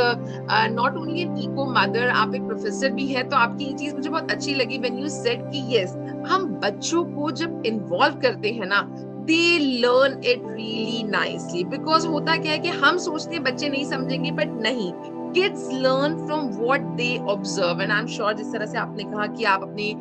not only an eco mother, आप एक प्रोफेसर भी है, तो आपकी ये चीज मुझे बहुत अच्छी लगी व्हेन यू सेड कि यस, हम बच्चों को जब इन्वॉल्व करते हैं ना, they learn it really nicely. Because होता क्या है कि हम सोचते हैं बच्चे नहीं समझेंगे, बट नहीं, kids learn from what they observe. And I am sure, जिस तरह से आपने कहा कि आप अपने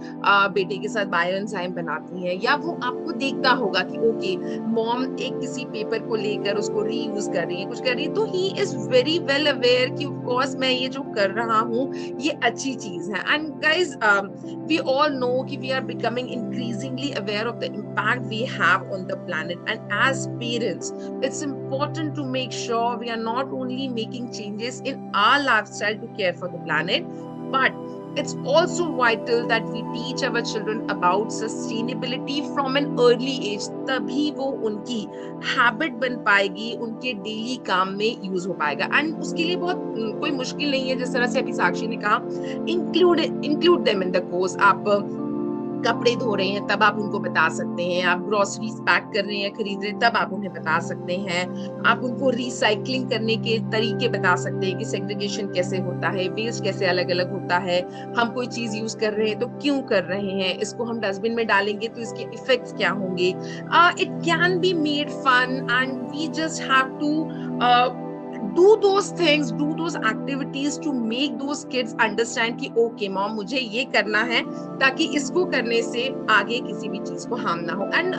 बेटे के साथ बायो एंजाइम बनाती हैं, या वो आपको देखता होगा कि ओके, मॉम एक किसी पेपर को लेकर उसको रीयूज कर रही है, कुछ कर रही है, तो he is very well aware कि ऑफ कोर्स मैं ये जो कर रहा हूँ ये अच्छी चीज है। And guys, we all know कि we are becoming increasingly aware of the impact we have on the planet, and as parents it's important to make sure we are not only making changes in our lifestyle to care for the planet, but it's also vital that we teach our children about sustainability from an early age. तभी वो उनकी habit बन पाएगी, उनके daily काम में use हो पाएगा। एंड उसके लिए बहुत कोई मुश्किल नहीं है, जिस तरह से अभी साक्षी ने कहा, include them in the course. आप कपड़े धो रहे हैं तब आप उनको बता सकते हैं, आप ग्रोसरीज पैक कर रहे हैं, खरीद रहे हैं, तब आप उन्हें बता सकते हैं, आप उनको रिसाइकलिंग करने के तरीके बता सकते हैं कि सेग्रीगेशन कैसे होता है, वेस्ट कैसे अलग अलग होता है, हम कोई चीज यूज कर रहे हैं तो क्यों कर रहे हैं, इसको हम डस्टबिन में डालेंगे तो इसके इफेक्ट्स क्या होंगे। It can be made fun, and we just have to do those things, do those activities to make those kids understand कि okay mom, मुझे ये करना है, ताकि इसको करने से आगे किसी भी चीज को हार्म ना हो। एंड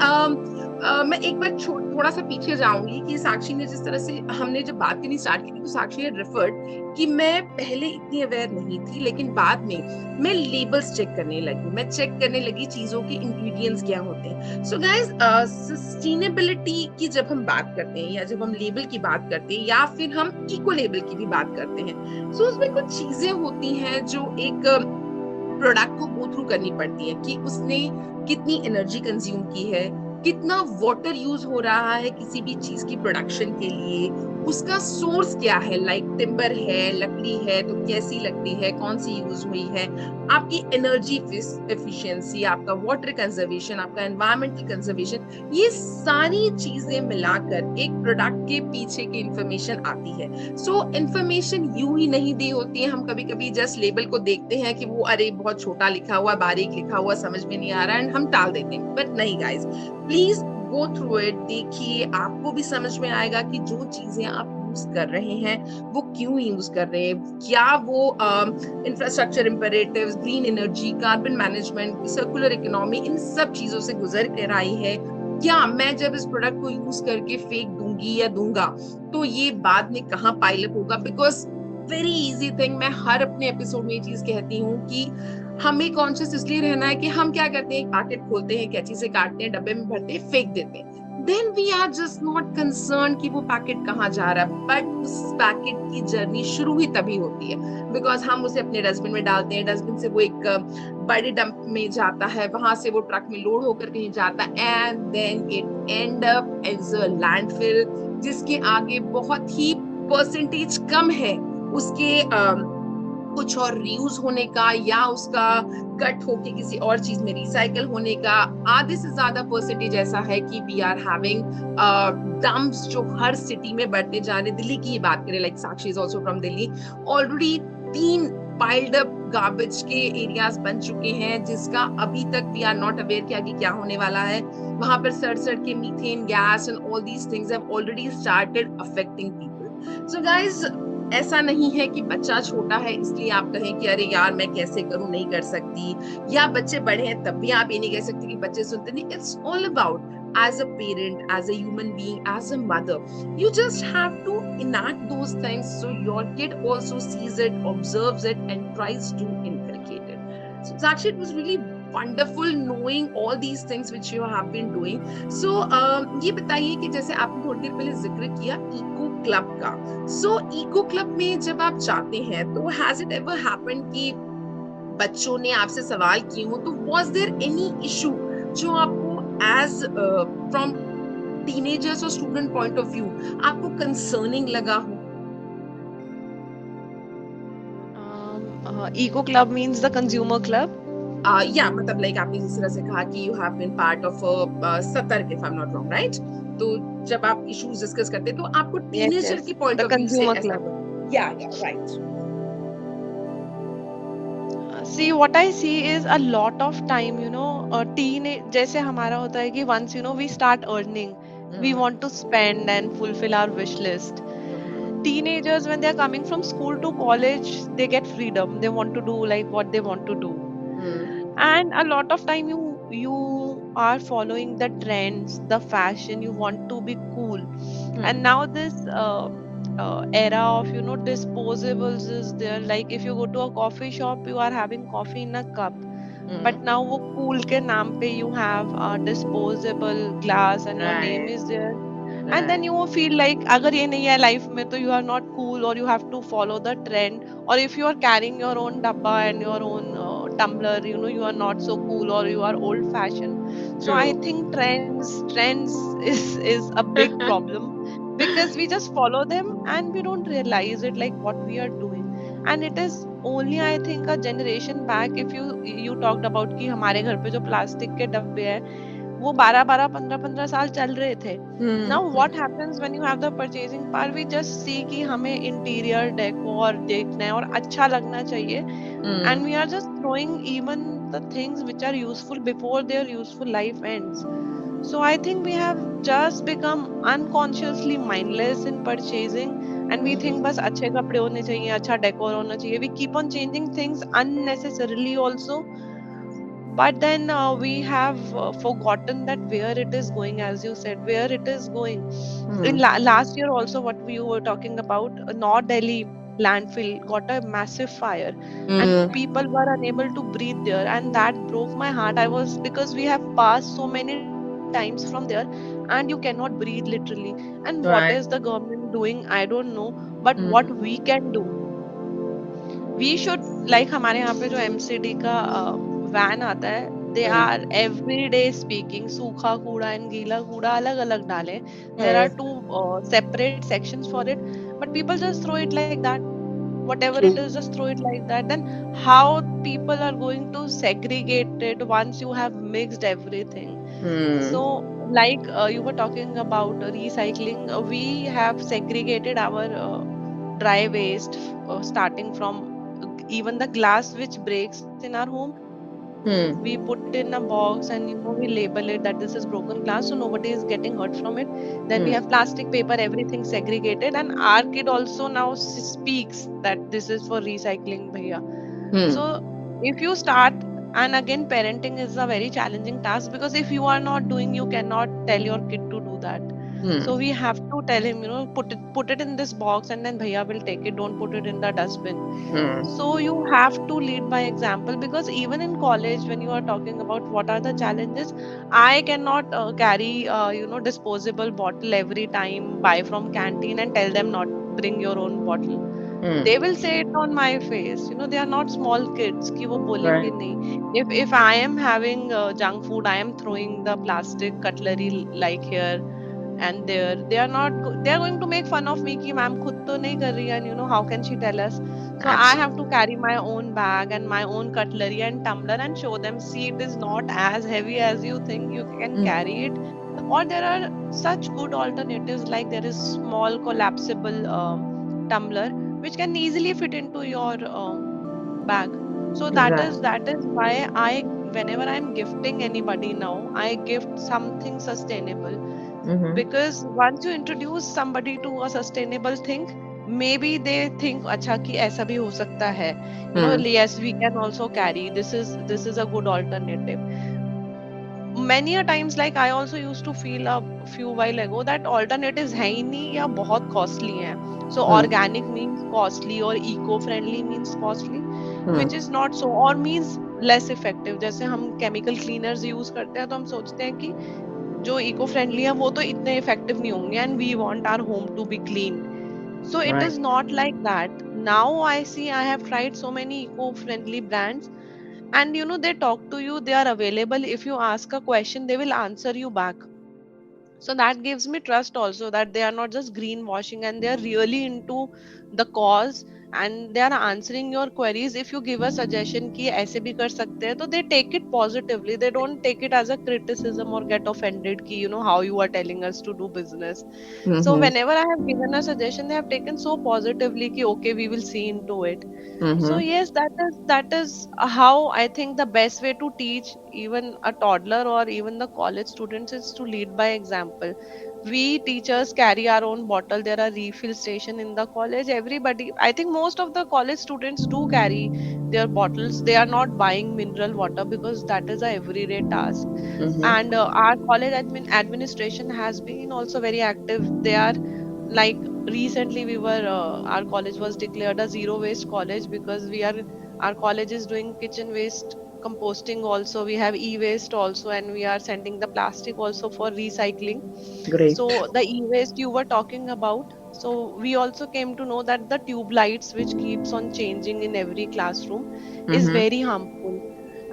मैं एक बार थोड़ा सा पीछे जाऊंगी कि साक्षी ने जिस तरह से, हमने जब बात करनी स्टार्ट की थी, तो साक्षी ने रेफर्ड कि मैं पहले इतनी अवेयर नहीं थी, लेकिन बाद में मैं लेबल्स चेक करने लगी, मैं चेक करने लगी चीजों के इंग्रेडिएंट्स क्या होते हैं। सो गाइस, सस्टेनेबिलिटी की जब हम बात करते हैं, या जब हम लेबल की बात करते हैं, या फिर हम इको लेबल की भी बात करते हैं, सो उसमें कुछ चीजें होती हैं जो एक प्रोडक्ट को गो थ्रू करनी पड़ती है, कि उसने कितनी एनर्जी कंज्यूम की है, कितना वाटर यूज हो रहा है किसी भी चीज की प्रोडक्शन के लिए, उसका सोर्स क्या है, लाइक टिम्बर है, लकड़ी है तो कैसी लकड़ी है, कौन सी यूज हुई है, आपकी एनर्जी एफिशिएंसी, आपका वाटर कंजर्वेशन, आपका एनवायरमेंटल कंजर्वेशन, ये सारी चीजें मिलाकर एक प्रोडक्ट के पीछे की इंफॉर्मेशन आती है। सो इंफॉर्मेशन यूं ही नहीं दी होती है, हम कभी कभी जस्ट लेबल को देखते हैं कि वो अरे बहुत छोटा लिखा हुआ, बारीक लिखा हुआ, समझ में नहीं आ रहा है, एंड हम टाल देते हैं। बट नहीं guys, please go through it, देखिए, आपको भी समझ में आएगा कि जो चीजें आप यूज कर रहे हैं वो क्यों यूज कर रहे हैं, क्या वो infrastructure imperatives, green energy, carbon management, circular economy, इन सब चीजों से गुजर कर आई है। क्या मैं जब इस प्रोडक्ट को यूज करके फेंक दूंगी या दूंगा, तो ये बाद में कहाँ पाइलअप होगा। बिकॉज वेरी इजी थिंग, मैं हर अपने एपिसोड में ये चीज कहती हूँ कि हमें कॉन्शियस इसलिए रहना है कि हम क्या करते हैं, एक पैकेट खोलते हैं, कैंची से काटते हैं, डब्बे में भरते हैं, फेंक देते हैं, then we are just not concern कि वो पैकेट कहाँ जा रहा है। बट उस पैकेट की जर्नी शुरू ही तभी होती है, बिकॉज हम उसे अपने डस्टबिन में डालते हैं, डस्टबिन से वो एक बड़े डंप में जाता है, वहां से वो ट्रक में लोड होकर कहीं जाता है, and then it end up as a landfill, जिसके आगे बहुत ही परसेंटेज कम है उसके कुछ और रीयूज होने का, या उसका कट होके किसी और चीज में रिसाइकल होने का। आधे से ज्यादा परसेंटेज ऐसा है कि वी आर हैविंग डंप्स जो हर सिटी में बढ़ते जा रहे। दिल्ली की बात करें, like Sakshi is also from Delhi, already 3 piled up garbage के एरियाज बन चुके हैं, जिसका अभी तक वी आर नॉट अवेयर कि आगे क्या होने वाला है। वहां पर सड़ के methane gas and all these things have already started affecting people. So guys, ऐसा नहीं है कि बच्चा छोटा है इसलिए आप कहें कि अरे यार मैं कैसे करूं, नहीं कर सकती, या बच्चे बड़े हैं तब भी आप ये नहीं कह सकते कि बच्चे सुनते नहीं। It's all about as a parent, as a human being, as a mother, you just have to enact those things so your kid also sees it, observes it, and tries to inculcate it. So Sakshi, it was really wonderful knowing all these things which you have been doing. So ये बताइए कि जैसे आपने थोड़ी देर पहले जिक्र किया eco club का। सो इको क्लब में जब आप जाते हैं तो हैज इट एवर हैपेंड कि बच्चों ने आपसे सवाल किए हो, तो वॉज देयर एनी इशू जो आपको एज फ्रॉम टीनेजर्स और स्टूडेंट पॉइंट ऑफ व्यू आपको कंसर्निंग लगा हो? Eco club means the consumer club. या मतलब लाइक आपने जिस तरह से कहा कि you have been part of Satark, if I am not wrong, right? तो जब आप इश्यूज डिस्कस करते हैं तो आपको Yes, टीनेजर yes. के पॉइंट The ऑफ व्यू से consumer ऐसा club. कुछ, या right. See, what I see is a lot of time, teen जैसे हमारा होता है कि once we start earning, we want to spend and fulfill our wish list. Teenagers, when they are coming from school to college, they get freedom. They want to do like what they want to do, and a lot of time you are following the trends, the fashion. You want to be cool, and now this era of disposables is there. Like if you go to a coffee shop, you are having coffee in a cup, but now wo cool ke naam pe you have a disposable glass and your name right is there, and then right you will feel like agar ye nahi hai life mein to you are not cool, or you have to follow the trend, or if you are carrying your own dabba and your own tumbler, you are not so cool, or you are old fashioned. So I true think trends is a big problem, because we just follow them and we don't realize it like what we are doing. And it is only, I think, a generation back. If you talked about कि हमारे घर पे जो plastic के डब्बे हैं वो 12-12 15-15 साल चल रहे थे. Now what happens when you have the purchasing power? We just see कि हमें interior decor देखना है और अच्छा लगना चाहिए, and we are just throwing even the things which are useful before their useful life ends. So I think we have just become unconsciously mindless in purchasing, and we think बस अच्छे कपड़े होने चाहिए, अच्छा decor होना चाहिए. We keep on changing things unnecessarily also, but then we have forgotten that where it is going, as you said, where it is going. In last year also, what we were talking about, North Delhi landfill got a massive fire, and people were unable to breathe there, and that broke my heart. I was, because we have passed so many times from there, and you cannot breathe literally. And what is the right government doing? I don't know, but what we can do, we should, like हमारे यहाँ पे जो MCD का van आता है, they are every day speaking सूखा कूड़ा and गीला कूड़ा अलग अलग डालें. There are two separate sections for it, but people just throw it like that. Whatever true it is, just throw it like that. Then how people are going to segregate it once you have mixed everything? So like you were talking about recycling, we have segregated our dry waste, starting from even the glass which breaks in our home, we put it in a box, and we label it that this is broken glass, so nobody is getting hurt from it. Then we have plastic, paper, everything segregated, and our kid also now speaks that this is for recycling bhaiya. So if you start, and again parenting is a very challenging task, because if you are not doing, you cannot tell your kid to do that. So we have to tell him, put it in this box, and then bhaiya will take it, don't put it in the dustbin. So you have to lead by example, because even in college, when you are talking about what are the challenges, I cannot carry disposable bottle every time, buy from canteen, and tell them not bring your own bottle. They will say it on my face. They are not small kids कि वो बोलेंगे right नहीं. If I am having junk food, I am throwing the plastic cutlery like here and there. They are not they are going to make fun of me कि ma'am खुद तो नहीं कर रही, and how can she tell us? So I have to absolutely carry my own bag and my own cutlery and tumbler and show them, see, it is not as heavy as you think, you can carry it. Or there are such good alternatives, like there is small collapsible tumbler which can easily fit into your back. So Right. that is why I, whenever I'm gifting anybody now, I gift something sustainable. Mm-hmm. Because once you introduce somebody to a sustainable thing, maybe they think अच्छा कि ऐसा भी हो सकता है, you know, Hmm. yes, we can also carry, this is a good alternative. Many a times, like I also used to feel a few while ago that alternatives है ही नहीं या बहुत costly हैं. So Hmm. organic means costly or eco friendly means costly, Hmm. which is not so, or means less effective. जैसे हम chemical cleaners use करते हैं तो हम सोचते हैं कि जो इको फ्रेंडली है वो तो इतने इफेक्टिव नहीं होंगे, and we want our home to be clean. So it Right. is not like that. Now I see, I have tried so many eco friendly brands, and you know, they talk to you, they are available. If you ask a question, they will answer you back. So that gives me trust also, that they are not just greenwashing, and they are really into the cause, and they are answering your queries. If you give a suggestion कि ऐसे भी कर सकते हैं, तो they take it positively. They don't take it as a criticism or get offended कि you know how you are telling us to do business. So Mm-hmm. whenever I have given a suggestion, they have taken so positively कि okay, we will see into it. So Mm-hmm. yes, that is how I think the best way to teach even a toddler or even the college students is to lead by example. We teachers carry our own bottle. There are refill station in the college. Everybody, I think most of the college students do carry their bottles. They are not buying mineral water because that is a everyday task. Mm-hmm. And our college administration has been also very active. They are like, recently we were our college was declared a zero waste college because we are, our college is doing kitchen waste composting also, we have e-waste also, and we are sending the plastic also for recycling. Great. So the e-waste you were talking about, so we also came to know that the tube lights which keeps on changing in every classroom is Mm-hmm. very harmful,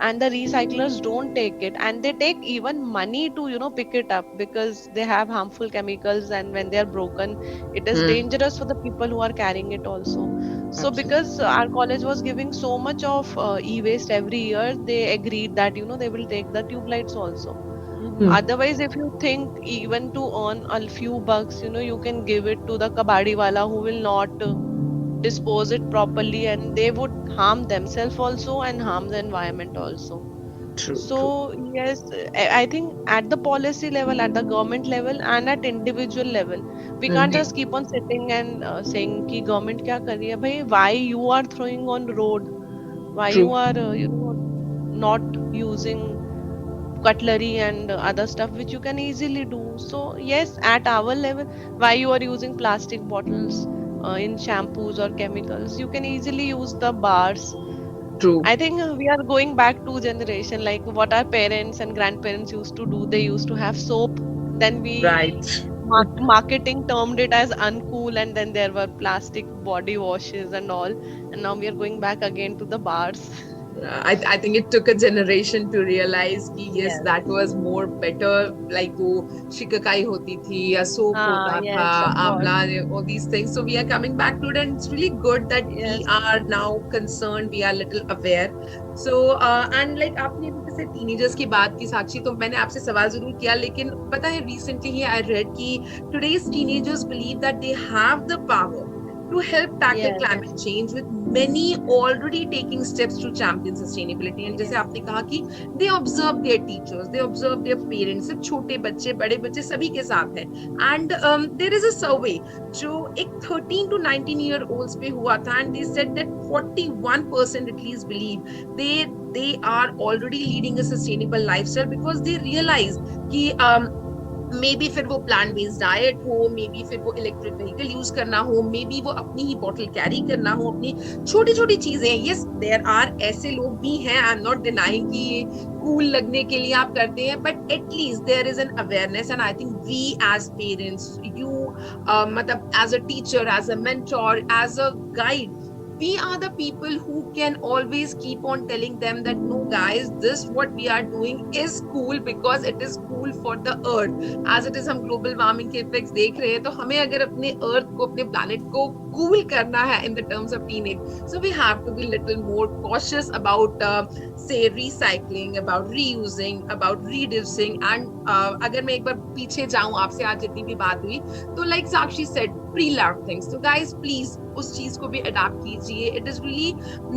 and the recyclers don't take it, and they take even money to, you know, pick it up because they have harmful chemicals, and when they are broken, it is Mm. dangerous for the people who are carrying it also. So Absolutely. because our college was giving so much of e-waste every year, they agreed that, you know, they will take the tube lights also. Mm-hmm. Otherwise, if you think even to earn a few bucks, you know, you can give it to the kabadi wala who will not dispose it properly, and they would harm themselves also and harm the environment also. True. So True. yes, I think at the policy level, at the government level, and at individual level, we can't Mm-hmm. just keep on sitting and saying कि government क्या कर रही है भाई, why you are throwing on road, why you True. are you know, not using cutlery and other stuff which you can easily do. So yes, at our level, why you are using plastic bottles in shampoos or chemicals, you can easily use the bars. True. I think we are going back to generation like what our parents and grandparents used to do. They used to have soap. Then we Right. marketing termed it as uncool, and then there were plastic body washes and all. And now we are going back again to the bars. I think it took a generation to realize कि yes, Yes. that was more better. Like वो शिकाकाई होती थी या soap Ah, होता था, yes, of course. आंवला, all these things. So we are coming back to it, and it's really good that we Yes. are now concerned. We are little aware. So and like आपने अभी जैसे teenagers की बात की साक्षी, तो मैंने आपसे सवाल जरूर किया, लेकिन पता है recently ही I read कि today's teenagers believe that they have the power to help tackle Yes. climate change, with many already taking steps to champion sustainability. And जैसे Yes. आपने कहा कि they observe their teachers, they observe their parents, सिर्फ छोटे बच्चे बड़े बच्चे सभी के साथ है. And there is a survey जो एक 13 to 19 year olds पे हुआ था, and they said that 41% at least believe they are already leading a sustainable lifestyle, because they realize कि मे बी फिर वो प्लांट बेस्ड डाइट हो, मे बी फिर वो इलेक्ट्रिक व्हीकल यूज करना हो, मे बी वो अपनी ही बॉटल कैरी करना हो, अपनी छोटी छोटी चीजें. यस, देयर आर ऐसे लोग भी हैं, आई एम नॉट डिनाइंग कि ये कूल लगने के लिए आप करते हैं, but at least there is an awareness. And I think we as parents, you मतलब as a teacher, as a mentor, as a guide, we are the people who can always keep on telling them that no guys, this what we are doing is cool because it is cool for the earth. As it is, हम global warming के effects देख रहे हैं, तो हमें अगर अपने earth को, अपने planet को cool करना है in the terms of teenage, so we have to be little more cautious about say recycling, about reusing, about reducing. And अगर मैं एक बार पीछे जाऊं, आपसे आज जितनी भी बात हुई, तो like Sakshi said, pre love things. तो गाइज प्लीज उस चीज को भी अडॉप्ट कीजिए। It is really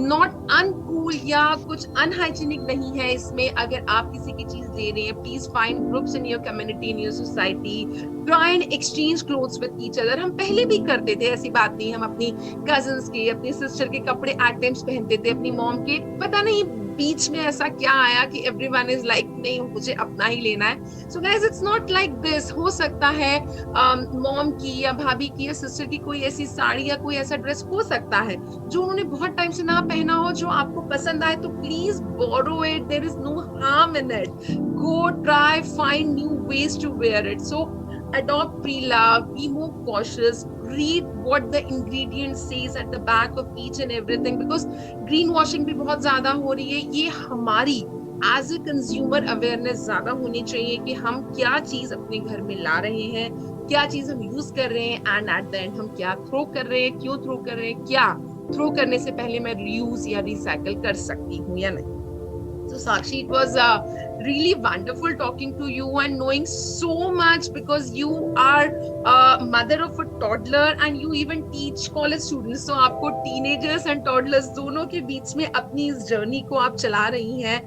not uncool या कुछ अनहाइजीनिक नहीं है इसमें। अगर आप किसी की चीज ले रहे हैं, please find groups in your community, in your society, try and exchange clothes with each other. हम पहले भी करते थे, ऐसी बात नहीं। हम अपनी कजन्स के, अपनी सिस्टर के कपड़े एट टाइम्स पहनते थे, अपनी मॉम के। पता नहीं बीच में ऐसा क्या आया कि एवरीवन इज लाइक नहीं मुझे अपना ही लेना है। So guys it's not like this. हो सकता है मॉम की या भाभी की या सिस्टर की कोई ऐसी साड़ी या कोई ऐसा ड्रेस हो सकता है जो उन्होंने बहुत टाइम से ना पहना हो, जो आपको पसंद आए, तो please borrow it. There is no harm in it. Go try find new ways to wear it. So adopt pre-love, be more cautious, read what the ingredient says at the back of each and everything, because greenwashing भी बहुत ज्यादा हो रही है। ये हमारी as a consumer awareness ज्यादा होनी चाहिए कि हम क्या चीज अपने घर में ला रहे हैं, क्या चीज हम यूज कर रहे हैं, एंड एट द एंड हम क्या थ्रो कर रहे हैं, क्यों थ्रो कर रहे हैं, क्या थ्रो करने से पहले मैं रीयूज या रिसाइकल कर सकती हूँ या नहीं। So Sakshi, it was really wonderful talking to you and knowing so much, because you are a mother of a toddler and you even teach college students. So आपको teenagers and toddlers दोनों के बीच में अपनी इस journey को आप चला रही हैं.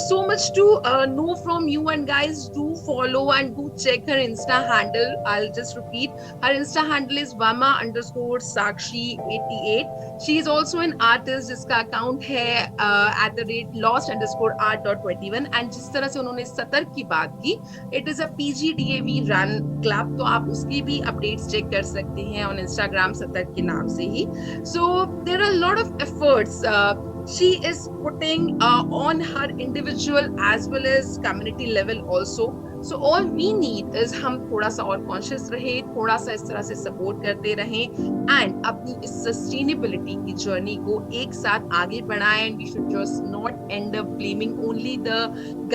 So much to know from you, and guys do follow and do check her Insta handle. I'll just repeat. Her Insta handle is Vama_Sakshi88. She is also an artist जिसका account है @lost_art.21। And जिस तरह से उन्होंने सतर्क की बात की, it is a PGDAV run club, तो आप उसकी भी अपडेट्स चेक कर सकते हैं ऑन इंस्टाग्राम सतर्क के नाम से ही। So there are lot of efforts she is putting on her individual as well as community level also. So all we need is हम थोड़ा सा और कॉन्शियस रहे, थोड़ा सा इस तरह से सपोर्ट करते रहें, एंड अपनी इस सस्टेनेबिलिटी की जर्नी को एक साथ आगे बढ़ाएं। And we should just not end up blaming only the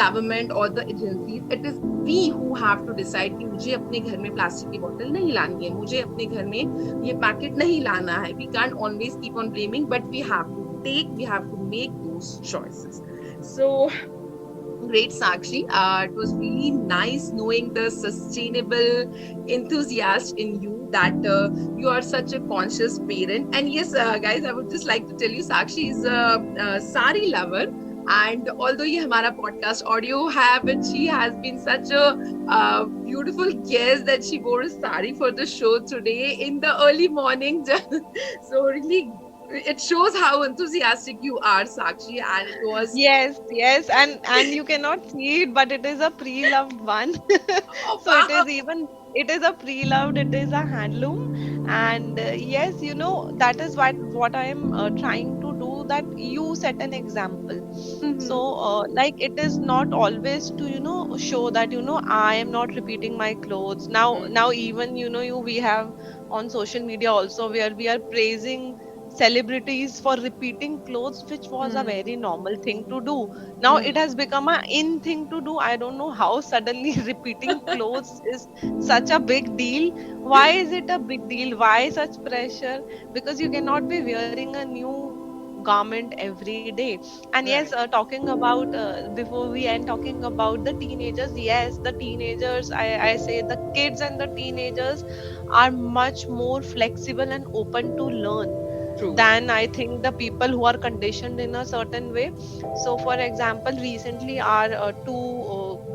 government और the agencies. It is we who have to decide कि मुझे अपने घर में प्लास्टिक की बोतल नहीं लानी है, मुझे अपने घर में ये पैकेट नहीं लाना है। We can't always keep on blaming, but we have to we have to make those choices. So great, Sakshi. It was really nice knowing the sustainable enthusiast in you, that you are such a conscious parent. And yes, guys, I would just like to tell you, Sakshi is a sari lover. And although ये हमारा podcast audio है, but she has been such a beautiful guest that she wore a sari for the show today in the early morning. So really, it shows how enthusiastic you are, Sakshi. And it was Yes, and you cannot see it, but it is a pre-loved one. oh, So it wow. is even it is a pre-loved, it is a handloom, and yes, that is what I am trying to do. That you set an example. So Mm-hmm. like it is not always to show that I am not repeating my clothes. Now even we have on social media also where we are praising celebrities for repeating clothes, which was a very normal thing to do. Now it has become a in thing to do. I don't know how suddenly repeating clothes is such a big deal. Why is it a big deal? Why such pressure? Because you cannot be wearing a new garment every day. And yes, Right. talking about before we end, talking about the teenagers, yes, the teenagers, I say the kids and the teenagers are much more flexible and open to learn True. than I think the people who are conditioned in a certain way. So, for example, recently our two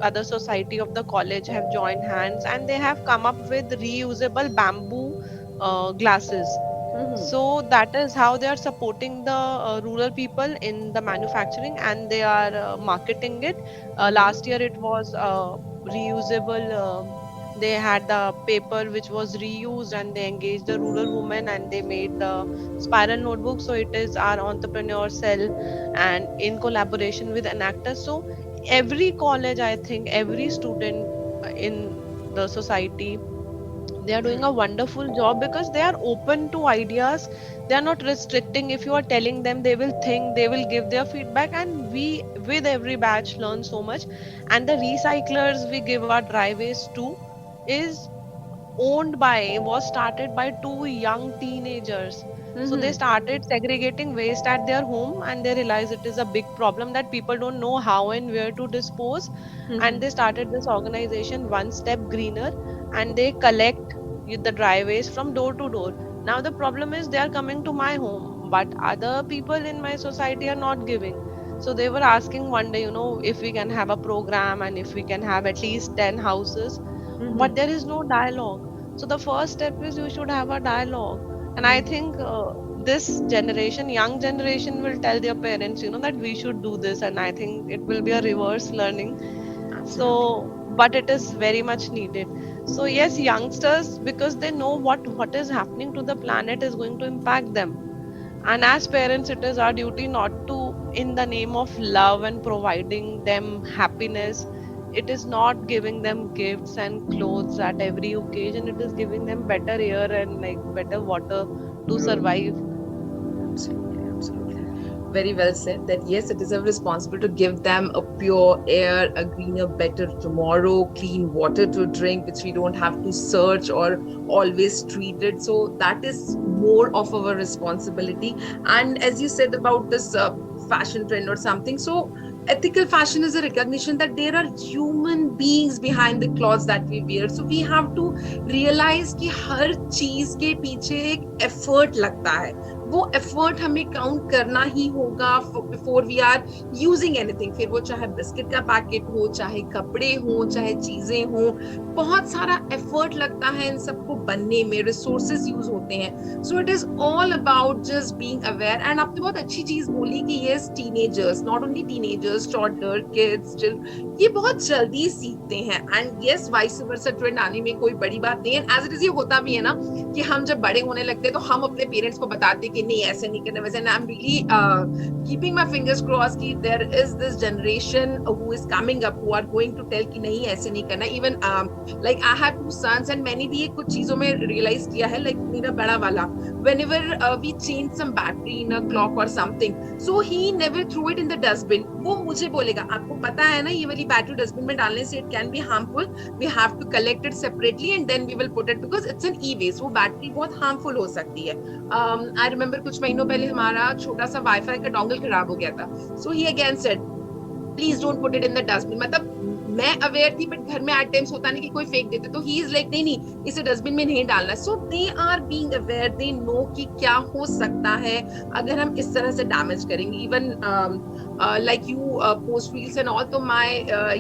other society of the college have joined hands and they have come up with reusable bamboo glasses. Mm-hmm. So that is how they are supporting the rural people in the manufacturing, and they are marketing it. Last year it was reusable. They had the paper which was reused, and they engaged the rural women, and they made the spiral notebook. So it is our entrepreneur cell, and in collaboration with an actor. So every college, I think, every student in the society, they are doing a wonderful job because they are open to ideas. They are not restricting. If you are telling them, they will think, they will give their feedback, and we with every batch learn so much. And the recyclers we give our dry waste to is owned by was started by two young teenagers. So they Mm-hmm. started segregating waste at their home, and they realized it is a big problem that people don't know how and where to dispose. And they Mm-hmm. started this organization, One Step Greener, and they collect the driveways from door to door. Now the problem is they are coming to my home, but other people in my society are not giving. So they were asking one day, if we can have a program and if we can have at least 10 houses, but there is no dialogue. So the first step is you should have a dialogue. And I think this generation, young generation, will tell their parents, that we should do this. And I think it will be a reverse learning. Absolutely. So, but it is very much needed. So yes, youngsters, because they know what is happening to the planet is going to impact them. And as parents, it is our duty not to, in the name of love and providing them happiness, it is not giving them gifts and clothes at every occasion. It is giving them better air and like better water to survive. Absolutely, absolutely. Very well said that yes, it is our responsibility to give them a pure air, a greener, better tomorrow, clean water to drink, which we don't have to search or always treat it. So that is more of our responsibility. And as you said about this fashion trend or something, so ethical fashion is a recognition that there are human beings behind the clothes that we wear. So we have to realize कि हर चीज के पीछे एक effort लगता है. वो effort हमें count करना ही होगा before we are using anything. फिर वो चाहे बिस्किट का पैकेट हो, चाहे कपड़े हो, चाहे चीजें हो, बहुत सारा एफर्ट लगता है इन सबको बनने में, रिसोर्सेज यूज होते हैं. So it is all about just being aware. And आपने बहुत अच्छी चीज बोली कि yes, teenagers, not only teenagers, toddler kids, ये बहुत जल्दी सीखते हैं. And yes, vice versa trend आने में कोई बड़ी बात नहीं है. एज इट इज ये होता भी है ना कि हम जब बड़े होने लगते हैं तो हम अपने पेरेंट्स को बताते कि नहीं ऐसे नहीं करना वैसे. I am really keeping my fingers cross कि there is this generation who is coming up who are going to tell कि नहीं ऐसे नहीं करना. Even like I have two sons and मैंने भी कुछ चीजों में रियलाइज किया है. लाइक मेरा बड़ा वाला, whenever we change some battery in a clock or something, so he never threw it in the dustbin. वो मुझे बोलेगा आपको पता है ना ये वाली बैटरी डस्टबिन में डालने से it can be harmful, we have to collect it separately and then we will put it because it's an e-waste. वो बैटरी बहुत harmful हो सकती है. I remember कुछ महीनों पहले हमारा छोटा सा वाईफाई का डोंगल खराब हो गया था. So he again said please don't put it in the dustbin. मतलब मैं अवेयर थी बट घर में एट टाइम्स होता नहीं कि कोई फेंक देते, तो ही इज लाइक नहीं नहीं इसे डस्टबिन में नहीं डालना. So they are being aware, they know कि क्या हो सकता है अगर हम इस तरह से डैमेज करेंगे. Even like you post reels and all, तो my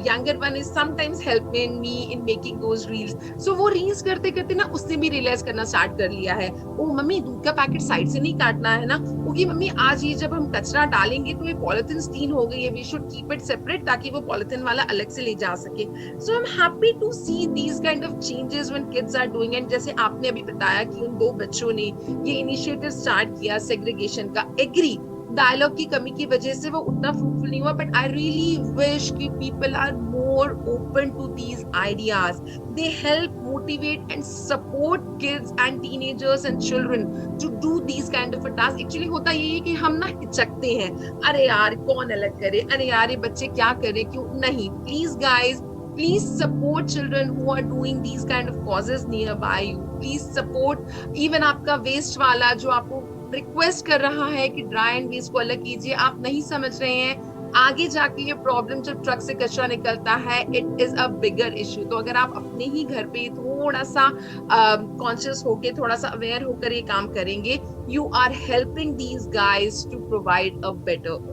younger one is sometimes helping me in making those reels. So वो रील्स करते करते ना उसने भी रियलाइज करना स्टार्ट कर लिया है. ओ मम्मी दूध का पैकेट साइड से नहीं काटना है ना, क्योंकि मम्मी आज ये जब हम कचरा डालेंगे तो ये पॉलिथीन स्टीन हो गई है, we should keep it separate ताकि वो पॉलिथीन वाला अलग से ले जा सके. So I am happy to see these kind of changes when kids are doing. And जैसे आपने अभी बताया कि उन दो बच्चों ने ये इनिशिएटिव स्टार्ट किया सेग्रीगेशन का, एग्री डायलॉग की कमी की वजह से वो उतना फ्रूटफुल नहीं हुआ, बट आई रियली विश कि people are more open to these ideas. They help motivate and support kids and teenagers and children to do these kind of a task. Actually होता ये है कि हम ना हिचकते हैं, अरे यार कौन अलग करे, अरे यार ये बच्चे क्या करें, क्यों नहीं. Please guys, please support children who are doing these kind of causes nearby you. Please support even आपका वेस्ट वाला जो आपको रिक्वेस्ट कर रहा है कि ड्राई एंड वेस्ट को अलग कीजिए. आप नहीं समझ रहे हैं आगे जाके ये प्रॉब्लम जब ट्रक से कचरा निकलता है, it is a bigger issue. तो अगर आप अपने ही घर पे थोड़ा सा कॉन्शियस होके, थोड़ा सा अवेयर होकर ये काम करेंगे, you are helping these guys to provide a better.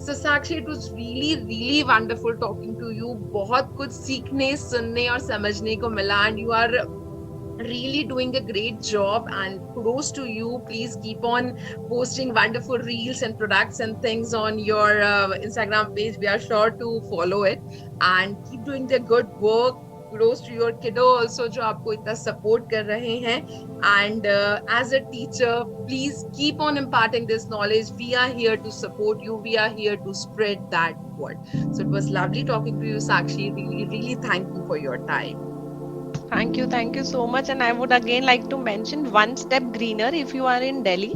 So Sakshi, it was really, really wonderful talking to you. बहुत कुछ सीखने, सुनने और समझने को मिला. And you are really doing a great job and kudos to you. Please keep on posting wonderful reels and products and things on your Instagram page. We are sure to follow it and keep doing the good work. Kudos to your kiddo also जो आपको इतना support कर रहे हैं. And as a teacher, please keep on imparting this knowledge. We are here to support you. We are here to spread that word. So it was lovely talking to you, Sakshi. Really, really thank you for your time. Thank you so much. And I would again like to mention One Step Greener. If you are in Delhi,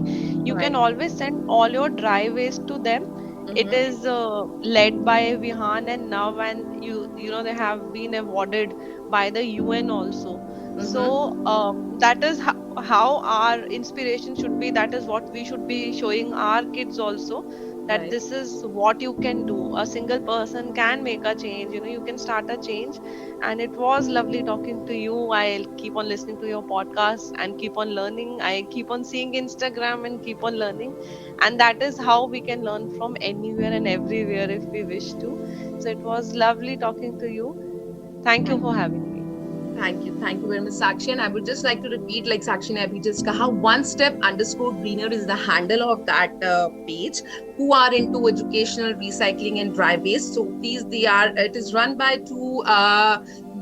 you can Right. always send all your dry waste to them. It Mm-hmm. is led by Vihan and Nav, and they have been awarded by the UN also. Mm-hmm. So that is how our inspiration should be. That is what we should be showing our kids also. that Right. this is what you can do. A single person can make a change, you can start a change. And it was lovely talking to you. I'll keep on listening to your podcast and keep on learning. I keep on seeing Instagram and keep on learning. And that is how we can learn from anywhere and everywhere if we wish to. So it was lovely talking to you. Thank you Thank for having me. Thank you. Thank you very much, Sakshi. And I would just like to repeat, like Sakshi ne abhi just kaha, one step underscore greener is the handle of that page, who are into educational recycling and dry waste. So it is run by two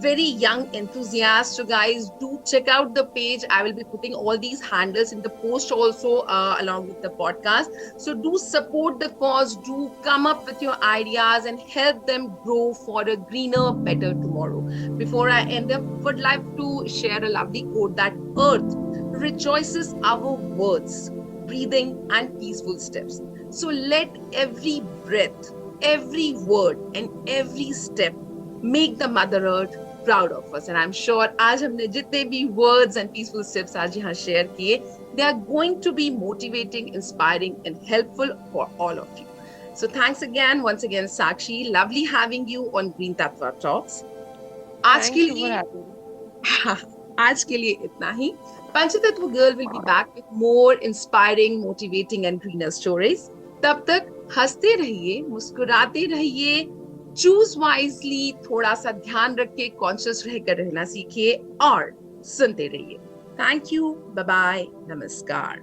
very young enthusiasts. So guys, do check out the page. I will be putting all these handles in the post also, along with the podcast. So do support the cause, do come up with your ideas and help them grow for a greener, better tomorrow. Before I end up, would like to share a lovely quote that Earth rejoices our words, breathing, and peaceful steps. So let every breath, every word, and every step make the Mother Earth proud of us. And I'm sure आज हमने जितने भी words and peaceful steps आज यहाँ share किए, they are going to be motivating, inspiring, and helpful for all of you. So thanks again, once again, Sakshi. Lovely having you on Green Tatwa Talks. आज के Thank you for लिए having me. आज के लिए इतना ही. पंचतत्व girl will be back with more inspiring, motivating and greener stories. तब तक हंसते रहिए, मुस्कुराते रहिए, चूज वाइजली, थोड़ा सा ध्यान रख के कॉन्शियस रहकर रहना सीखिए और सुनते रहिए. Thank you. Bye bye. नमस्कार.